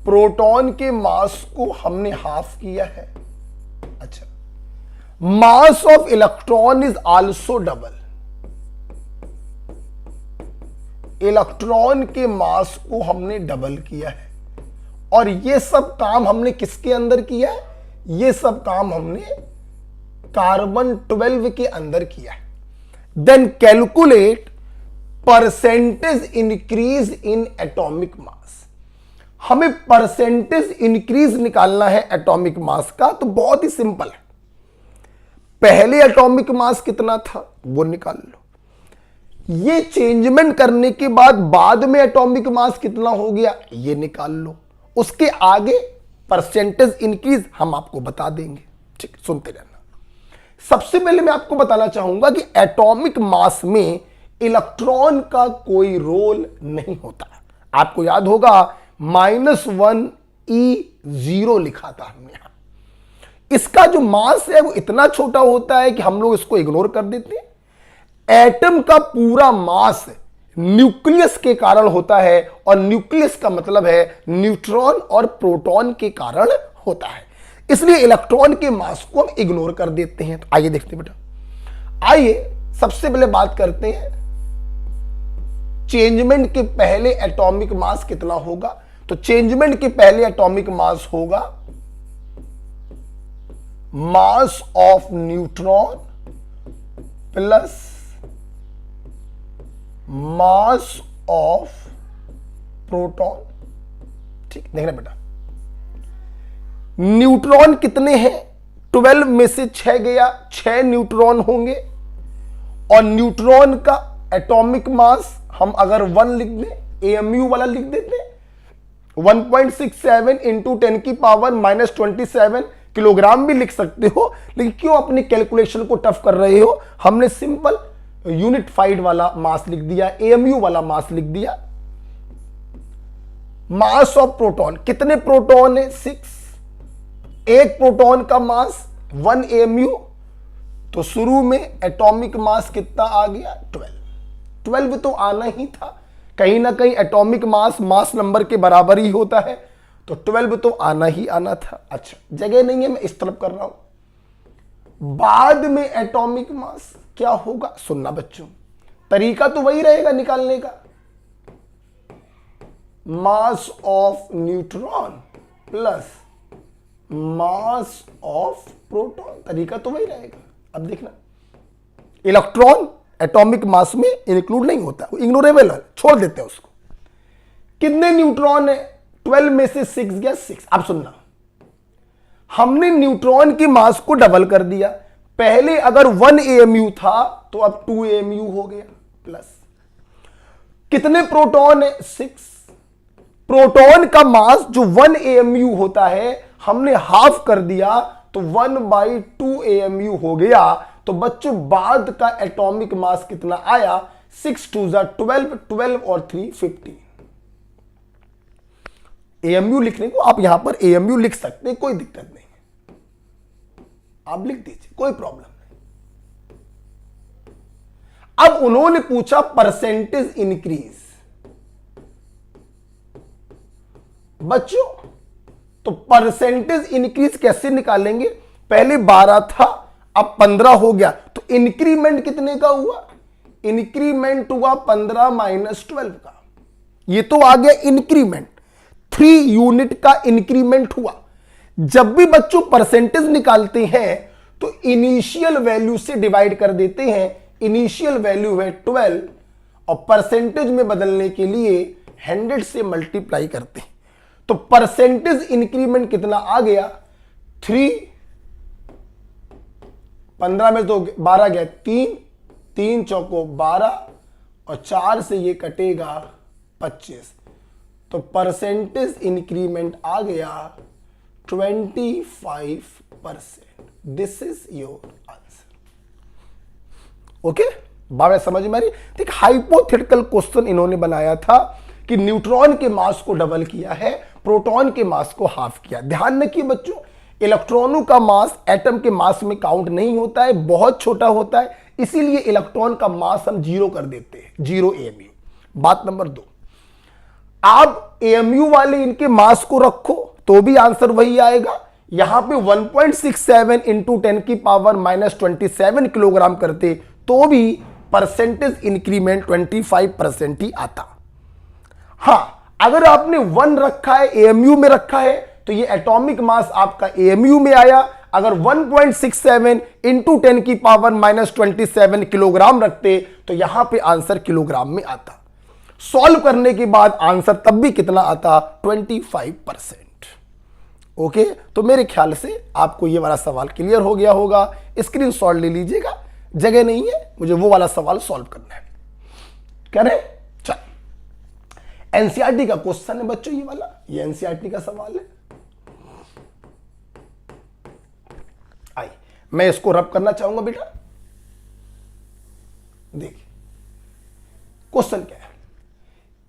proton के मास को हमने हाफ किया है। अच्छा, mass of electron is also double, electron के मास को हमने डबल किया है। और ये सब काम हमने किसके अंदर किया है? ये सब काम हमने कार्बन 12 के अंदर किया है। Then calculate percentage increase in atomic mass. हमें परसेंटेज इंक्रीज निकालना है एटॉमिक मास का, तो बहुत ही सिंपल है। पहले एटॉमिक मास कितना था वो निकाल लो, ये चेंजमेंट करने के बाद में एटॉमिक मास कितना हो गया ये निकाल लो। उसके आगे परसेंटेज इंक्रीज हम आपको बता देंगे। ठीक, सुनते रहना। सबसे पहले मैं आपको बताना चाहूंगा कि एटॉमिक मास में इलेक्ट्रॉन का कोई रोल नहीं होता। आपको याद होगा -1E0 लिखा था हमने यहां। इसका जो मास है वो इतना छोटा होता है कि हम लोग इसको इग्नोर कर देते हैं। एटम का पूरा मास न्यूक्लियस के कारण होता है, और न्यूक्लियस का मतलब है न्यूट्रॉन और प्रोटॉन के कारण होता है। इसलिए इलेक्ट्रॉन के मास को हम इग्नोर कर देते हैं। तो आइए देखते हैं बेटा। आइए सबसे पहले बात करते हैं चेंजमेंट के पहले एटॉमिक मास कितना होगा। तो चेंजमेंट के पहले एटॉमिक मास होगा mass of neutron plus mass of proton. ठीक, देखना बेटा, न्यूट्रॉन कितने हैं? 12 में से 6 गया, 6 न्यूट्रॉन होंगे और न्यूट्रॉन का एटॉमिक मास हम अगर 1 लिख दें, एएमयू वाला लिख देते 1.67 इंटू 10 की पावर -27 किलोग्राम भी लिख सकते हो, लेकिन क्यों अपनी कैलकुलेशन को टफ कर रहे हो? हमने सिंपल यूनिफाइड वाला मास लिख दिया, एएमयू वाला मास लिख दिया। मास ऑफ प्रोटॉन, कितने प्रोटॉन है? 6। एक प्रोटॉन का मास 1 एएमयू, तो शुरू में एटॉमिक मास कितना आ गया? 12 तो आना ही था, कहीं ना कहीं एटॉमिक मास नंबर के बराबर ही होता है, तो 12 तो आना ही आना था। अच्छा, जगह नहीं है, मैं इस तरफ कर रहा हूं। बाद में एटॉमिक मास क्या होगा? सुनना बच्चों, तरीका तो वही रहेगा निकालने का, mass of neutron plus mass of proton, तरीका तो वही रहेगा। अब देखना, इलेक्ट्रॉन एटॉमिक मास में इंक्लूड नहीं होता, वो इग्नोरेबल है, छोड़ देते हैं उसको। कितने न्यूट्रॉन है? 12 में से 6 गया, 6। अब सुनना, हमने न्यूट्रॉन की मास को डबल कर दिया। पहले अगर 1 एएमयू था तो अब 2 एएमयू हो गया, प्लस कितने प्रोटॉन है? 6। प्रोटॉन का मास जो 1 एएमयू होता है हमने हाफ कर दिया, तो 1/2 एएमयू हो गया। तो बच्चों बाद का एटॉमिक मास कितना आया? 6 2 12, 12 और 3 15। एएमयू लिखने को आप यहां पर एएमयू लिख सकते हैं, कोई दिक्कत नहीं है, आप लिख दीजिए, कोई प्रॉब्लम नहीं। अब उन्होंने पूछा परसेंटेज इंक्रीज। बच्चों तो परसेंटेज इंक्रीज कैसे निकालेंगे? पहले 12 था, अब 15 हो गया, तो इंक्रीमेंट कितने का हुआ? इंक्रीमेंट हुआ 15 माइनस 12 का, ये तो आ गया इंक्रीमेंट। 3 यूनिट का इंक्रीमेंट हुआ। जब भी बच्चों परसेंटेज निकालते हैं तो इनिशियल वैल्यू से डिवाइड कर देते हैं। इनिशियल वैल्यू है 12 और परसेंटेज में बदलने के लिए 100 से मल्टीप्लाई करते हैं। तो परसेंटेज इंक्रीमेंट कितना आ गया? 3, 15 में तो 12 गया, 3 चौको 12 और 4 से ये कटेगा 25, तो परसेंटेज इंक्रीमेंट आ गया 25%। This is your answer. Okay, बात समझ में आ रही? ठीक, हाइपोथेटिकल क्वेश्चन इन्होंने बनाया था कि न्यूट्रॉन के मास को डबल किया है, प्रोटॉन के मास को हाफ किया। ध्यान रखिए बच्चों, इलेक्ट्रॉनों का मास एटम के मास में काउंट नहीं होता है, बहुत छोटा होता है, इसीलिए इलेक्ट्रॉन का मास हम 0 कर देते हैं, 0 एएमयू। बात नंबर 2, आप एएमयू वाले इनके मास को रखो तो भी आंसर वही आएगा। यहां पे 1.67 इंटू 10 की पावर -27 किलोग्राम करते तो भी परसेंटेज इंक्रीमेंट 25% ही आता। हां, अगर आपने 1 रखा है, एएमयू में रखा है, तो ये एटॉमिक मास आपका एएमयू में आया। अगर 1.67 इंटू 10 की पावर -27 किलोग्राम रखते तो यहां पे आंसर किलोग्राम में आता। सॉल्व करने के बाद आंसर तब भी कितना आता? 25%। ओके, तो मेरे ख्याल से आपको ये वाला सवाल क्लियर हो गया होगा। स्क्रीनशॉट ले लीजिएगा, जगह नहीं है, मुझे वो वाला सवाल सॉल्व करना है। करें? चल, एनसीईआरटी का क्वेश्चन है बच्चों, ये वाला, ये एनसीईआरटी का सवाल है। आई, मैं इसको रब करना चाहूंगा बेटा। देखिए क्वेश्चन क्या है।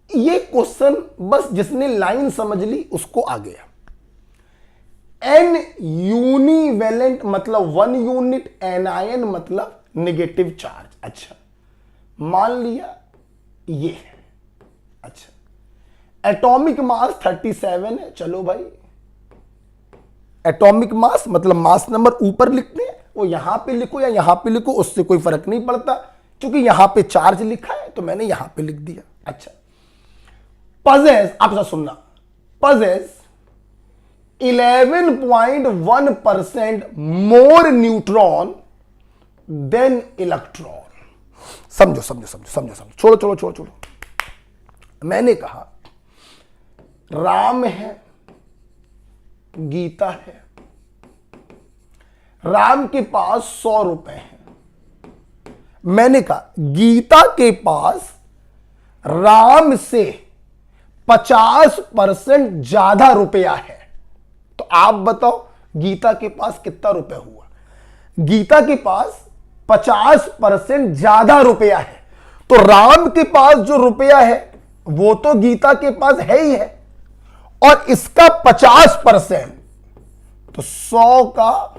ये क्वेश्चन बस जिसने लाइन समझ ली उसको आ गया। एन यूनिवेलेंट मतलब 1 यूनिट, एनायन मतलब नेगेटिव चार्ज। अच्छा, मान लिया ये है। अच्छा, एटॉमिक मास 37 है। चलो भाई, एटॉमिक मास मतलब मास नंबर ऊपर लिखते हैं, वो यहां पे लिखो या यहां पे लिखो, उससे कोई फर्क नहीं पड़ता, क्योंकि यहां पे चार्ज लिखा है तो मैंने यहां पे लिख दिया। अच्छा, पजेस, आप सुनना, पजेस 11.1% मोर न्यूट्रॉन देन इलेक्ट्रॉन। समझो समझो समझो समझो समझो, छोड़ो छोड़ो छोड़ो छोड़ो। मैंने कहा राम है, गीता है, राम के पास 100 रुपए हैं। मैंने कहा गीता के पास राम से 50% ज्यादा रुपया है। तो आप बताओ गीता के पास कितना रुपया हुआ? गीता के पास 50% ज्यादा रुपया है, तो राम के पास जो रुपया है वो तो गीता के पास है ही है, और इसका 50%, तो 100 का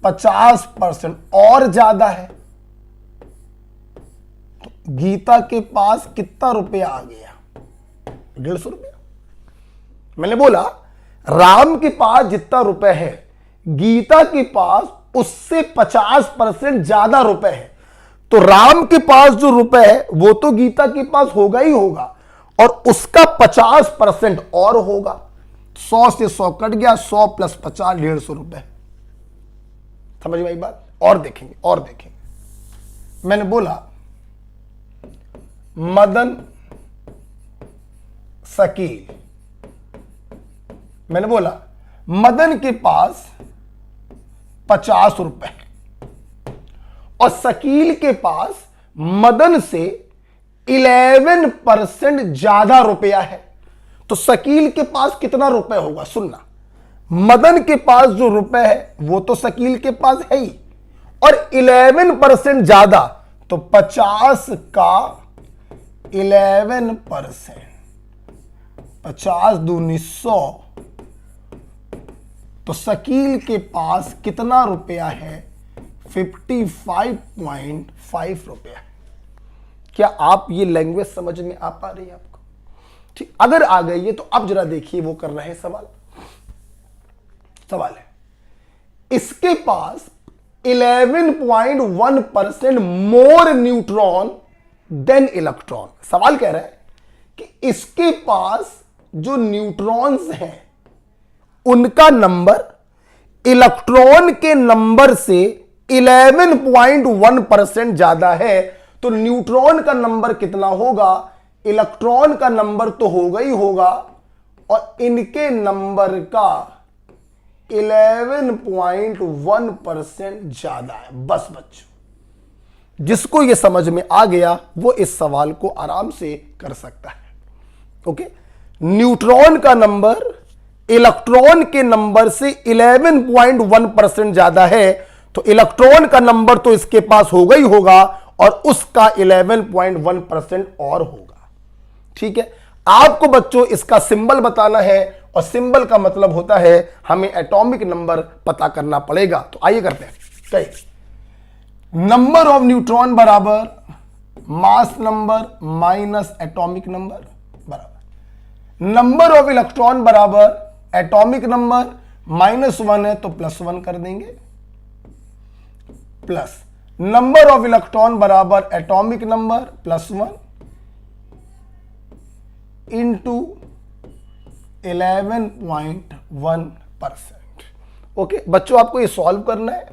50% और ज्यादा है। तो गीता के पास कितना रुपया आ गया? 150 रुपया। मैंने बोला राम के पास जितना रुपए है, गीता के पास उससे 50% ज्यादा रुपए है, तो राम के पास जो रुपए है वो तो गीता के पास होगा ही होगा, और उसका 50% और होगा। 100 से 100 कट गया, 100 प्लस 50, 150 रुपए। समझ में आई बात? और देखेंगे और देखेंगे। मैंने बोला मदन शकील, मैंने बोला मदन के पास 50 रुपए है और शकील के पास मदन से 11% ज्यादा रुपया है। तो शकील के पास कितना रुपए होगा? सुनना, मदन के पास जो रुपए है वो तो शकील के पास है ही, और 11% ज्यादा, तो 50 का 11%, 50 दूनी 100, तो शकील के पास कितना रुपया है? 55.5 रुपया। क्या आप ये लैंग्वेज समझ में आ पा रही है आपको? ठीक, अगर आ गई है तो अब जरा देखिए वो कर रहे हैं सवाल। सवाल है इसके पास 11.1% मोर न्यूट्रॉन देन इलेक्ट्रॉन। सवाल कह रहा है कि इसके पास जो न्यूट्रॉन्स हैं उनका नंबर इलेक्ट्रॉन के नंबर से 11.1% ज्यादा है, तो न्यूट्रॉन का नंबर कितना होगा? इलेक्ट्रॉन का नंबर तो होगा ही होगा, और इनके नंबर का 11.1% ज्यादा है। बस बच्चों, जिसको यह समझ में आ गया वो इस सवाल को आराम से कर सकता है। ओके, न्यूट्रॉन का नंबर इलेक्ट्रॉन के नंबर से 11.1% ज्यादा है, तो इलेक्ट्रॉन का नंबर तो इसके पास होगा ही होगा, और उसका 11.1% और होगा। ठीक है, आपको बच्चों इसका सिंबल बताना है, और सिंबल का मतलब होता है हमें एटॉमिक नंबर पता करना पड़ेगा। तो आइए करते हैं। नंबर ऑफ न्यूट्रॉन बराबर mass number minus atomic number बराबर नंबर ऑफ इलेक्ट्रॉन बराबर एटॉमिक नंबर, -1 है तो +1 कर देंगे, प्लस नंबर ऑफ इलेक्ट्रॉन बराबर एटॉमिक नंबर +1 इंटू 11.1%। ओके बच्चों, आपको ये सॉल्व करना है।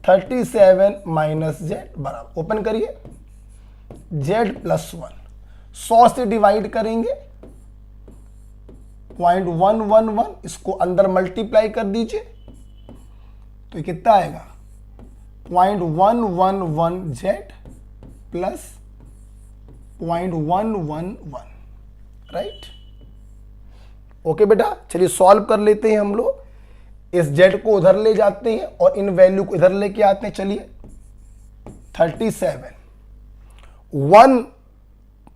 37 माइनस जेड बराबर, ओपन करिए, जेड +1, 100 से डिवाइड करेंगे 0.111, इसको अंदर मल्टीप्लाई कर दीजिए तो कितना आएगा? 0.111 जेड प्लस 0.111, राइट। ओके बेटा, चलिए सॉल्व कर लेते हैं हम लोग। इस जेड को उधर ले जाते हैं और इन वैल्यू को इधर लेके आते हैं। चलिए 37, 1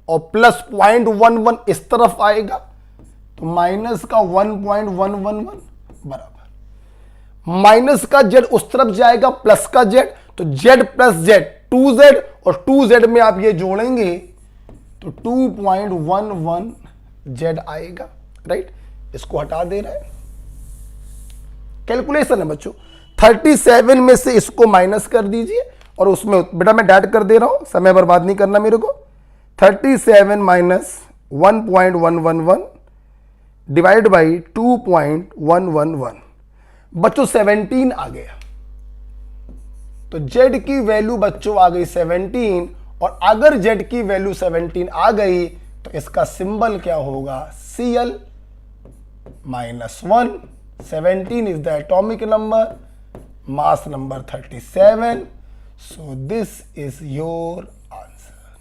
और प्लस 0.11 इस तरफ आएगा, तो माइनस का 1.111 बराबर, माइनस का जेड उस तरफ जाएगा, प्लस का जेड, तो जेड प्लस जेड 2z, और 2z में आप ये जोड़ेंगे तो 2.11 जेड आएगा, राइट। इसको हटा दे रहे हैं, कैलकुलेशन है बच्चों। 37 में से इसको माइनस कर दीजिए, और उसमें बेटा मैं डाइट कर दे रहा हूं, समय बर्बाद नहीं करना मेरे को। 37 माइनस 1.111 डिवाइड बाई 2.111, बच्चों 17 आ गया। तो z की वैल्यू बच्चों आ गई 17, और अगर z की वैल्यू 17 आ गई तो इसका सिंबल क्या होगा? Cl -1। 17 is the atomic number, mass number 37. So this is your answer.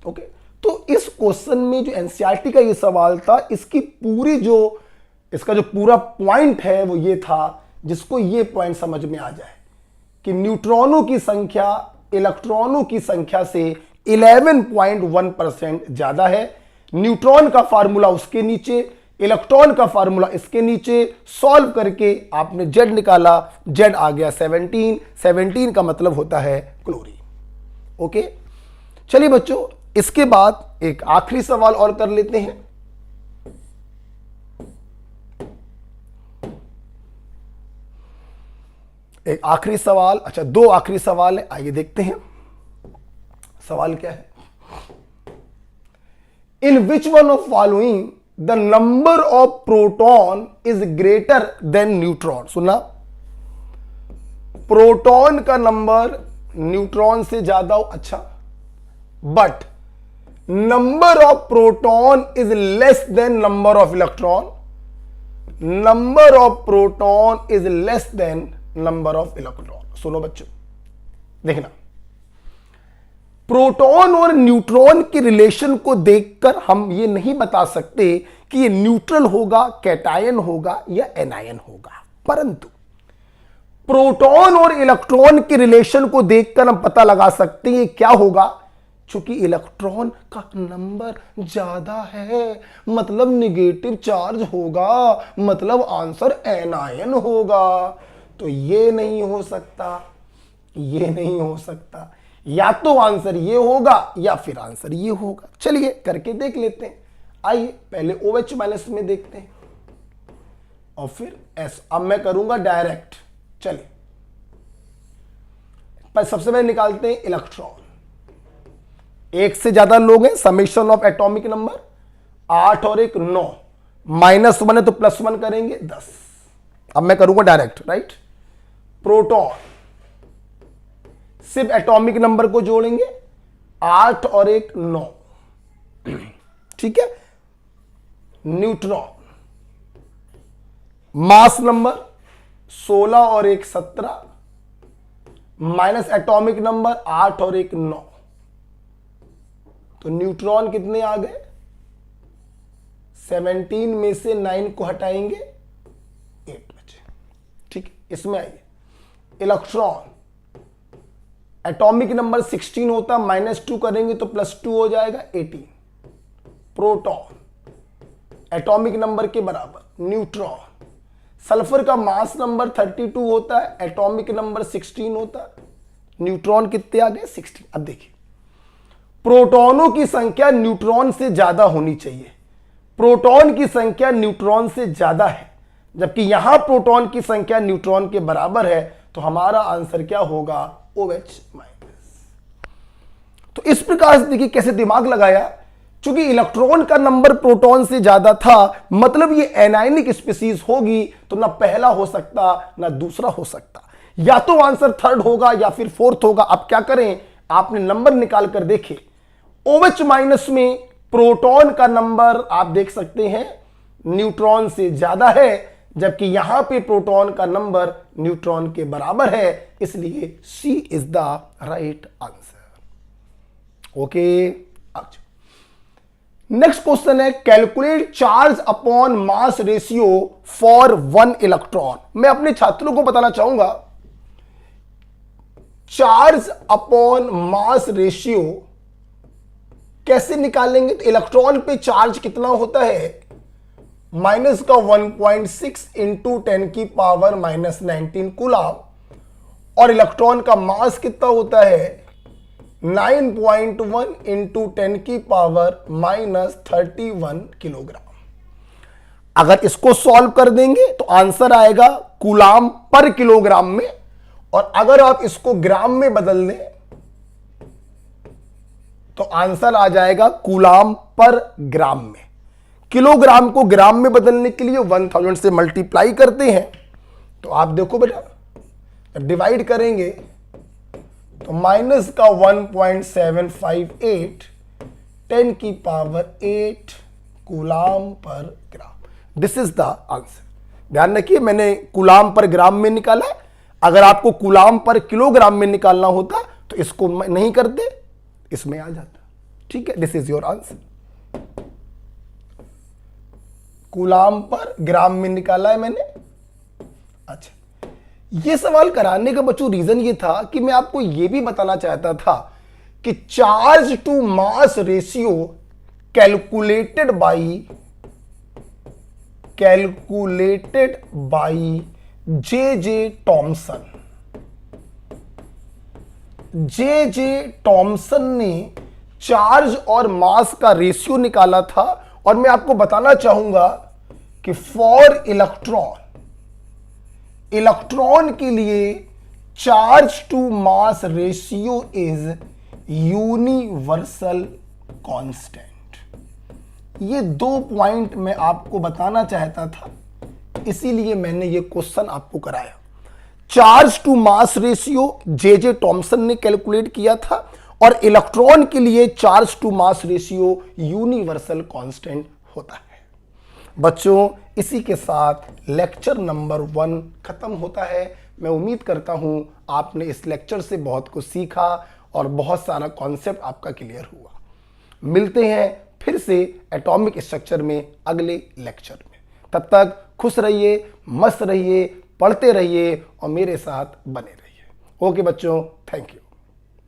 Okay तो इस क्वेश्चन में जो एनसीईआरटी का ये सवाल था, इसकी पूरी जो इसका जो पूरा पॉइंट है वो ये था, जिसको ये पॉइंट समझ में आ जाए कि न्यूट्रॉनों की संख्या इलेक्ट्रॉनों की संख्या से 11.1% ज्यादा है। न्यूट्रॉन का फार्मूला उसके नीचे, इलेक्ट्रॉन का फार्मूला इसके नीचे, सॉल्व करके आपने जेड निकाला, जेड आ गया 17। 17 का मतलब होता है क्लोरीन। ओके चलिए बच्चों, इसके बाद एक आखिरी सवाल और कर लेते हैं। एक आखिरी सवाल, अच्छा दो आखिरी सवाल है, आइए देखते हैं सवाल क्या है। In which one of following the number of proton is greater than neutron. सुना, प्रोटॉन का नंबर न्यूट्रॉन से ज्यादा हो, अच्छा, but number of proton is less than number of electron. Number of proton is less than number of electron. सुनो बच्चों, देखना, proton और न्यूट्रॉन के रिलेशन को देखकर हम ये नहीं बता सकते कि ये न्यूट्रल होगा, कैटायन होगा या एनायन होगा, परंतु प्रोटॉन और इलेक्ट्रॉन के रिलेशन को देखकर हम पता लगा सकते हैं क्या होगा। चूंकि इलेक्ट्रॉन का नंबर ज्यादा है, मतलब निगेटिव चार्ज होगा, मतलब आंसर एनायन होगा। तो ये नहीं हो सकता, ये नहीं हो सकता, या तो आंसर ये होगा या फिर आंसर ये होगा। चलिए करके देख लेते हैं। आइए पहले OH माइनस में देखते हैं और फिर S। अब मैं करूंगा डायरेक्ट। चलिए पर सबसे पहले निकालते हैं इलेक्ट्रॉन। एक से ज्यादा लोग हैं, समेशन ऑफ एटॉमिक नंबर 8 और 1 9, -1 है तो +1 करेंगे 10। अब मैं करूंगा डायरेक्ट, राइट। प्रोटॉन सिर्फ एटॉमिक नंबर को जोड़ेंगे, 8 और 1 9, ठीक है। न्यूट्रॉन मास नंबर 16 और 1 17, माइनस एटॉमिक नंबर 8 और 1 9, तो न्यूट्रॉन कितने आ गए? 17 में से 9 को हटाएंगे 8 बचे, ठीक है। इसमें आइए इलेक्ट्रॉन, एटॉमिक नंबर 16 होता, -2 करेंगे तो +2 हो जाएगा 18। प्रोटॉन एटॉमिक नंबर के बराबर। न्यूट्रॉन, सल्फर का मास नंबर 32 होता है, एटॉमिक नंबर 16 होता है, न्यूट्रॉन कितने आ गए? 16। अब देखिए, प्रोटॉनों की संख्या न्यूट्रॉन से ज्यादा होनी चाहिए, प्रोटॉन की संख्या न्यूट्रॉन से ज्यादा है, जबकि यहां प्रोटॉन की संख्या न्यूट्रॉन के बराबर है, तो हमारा आंसर क्या होगा? OH minus. तो इस प्रकार से देखिए कैसे दिमाग लगाया। चूंकि इलेक्ट्रॉन का नंबर प्रोटॉन से ज्यादा था, मतलब ये एनायनिक स्पीसीज होगी, तो ना पहला हो सकता ना दूसरा हो सकता, या तो आंसर थर्ड होगा या फिर फोर्थ होगा। अब क्या करें, आपने नंबर निकाल कर देखे। OH माइनस में प्रोटॉन का नंबर आप देख सकते हैं न्यूट्रॉन से ज्यादा है, जबकि यहां पे प्रोटॉन का नंबर न्यूट्रॉन के बराबर है, इसलिए C is the right answer. Okay, next question है, calculate charge upon mass ratio for 1 electron. मैं अपने छात्रों को बताना चाहूंगा, चार्ज अपॉन मास रेशियो कैसे निकालेंगे। तो इलेक्ट्रॉन पे चार्ज कितना होता है? माइनस का 1.6 इंटू 10⁻⁻19 कूलम, और इलेक्ट्रॉन का मास कितना होता है? 9.1 इंटू 10⁻31 किलोग्राम। अगर इसको सॉल्व कर देंगे तो आंसर आएगा कूलम पर किलोग्राम में, और अगर आप इसको ग्राम में बदल दें तो आंसर आ जाएगा कूलम पर ग्राम में। किलोग्राम को ग्राम में बदलने के लिए 1000 से मल्टीप्लाई करते हैं, तो आप देखो बेटा, डिवाइड करेंगे तो माइनस का 1.758 10⁸ coulomb per gram. This is the answer. ध्यान रखिए, मैंने कूलाम पर ग्राम में निकाला। अगर आपको कूलाम पर किलोग्राम में निकालना होता तो इसको नहीं करते, इसमें आ जाता। ठीक है, this is your answer. Coulomb पर ग्राम में निकाला है मैंने। अच्छा, ये सवाल कराने का बच्चों रीजन ये था कि मैं आपको ये भी बताना चाहता था कि charge to mass ratio calculated by J Thomson. J Thomson ने चार्ज और मास का रेशियो निकाला था, और मैं आपको बताना चाहूंगा कि फॉर इलेक्ट्रॉन के लिए charge to mass ratio is universal constant. ये 2 पॉइंट मैं आपको बताना चाहता था, इसीलिए मैंने ये क्वेश्चन आपको कराया। Charge to mass ratio J Thomson ने कैलकुलेट किया था, और इलेक्ट्रॉन के लिए charge to mass ratio universal constant होता है। बच्चों, इसी के साथ लेक्चर नंबर 1 खत्म होता है। मैं उम्मीद करता हूं आपने इस लेक्चर से बहुत कुछ सीखा और बहुत सारा कॉन्सेप्ट आपका क्लियर हुआ। मिलते हैं फिर से एटॉमिक स्ट्रक्चर में अगले लेक्चर में। तब तक खुश रहिए, मस्त रहिए, पढ़ते रहिए और मेरे साथ बने रहिए। ओके बच्चों, थैंक यू।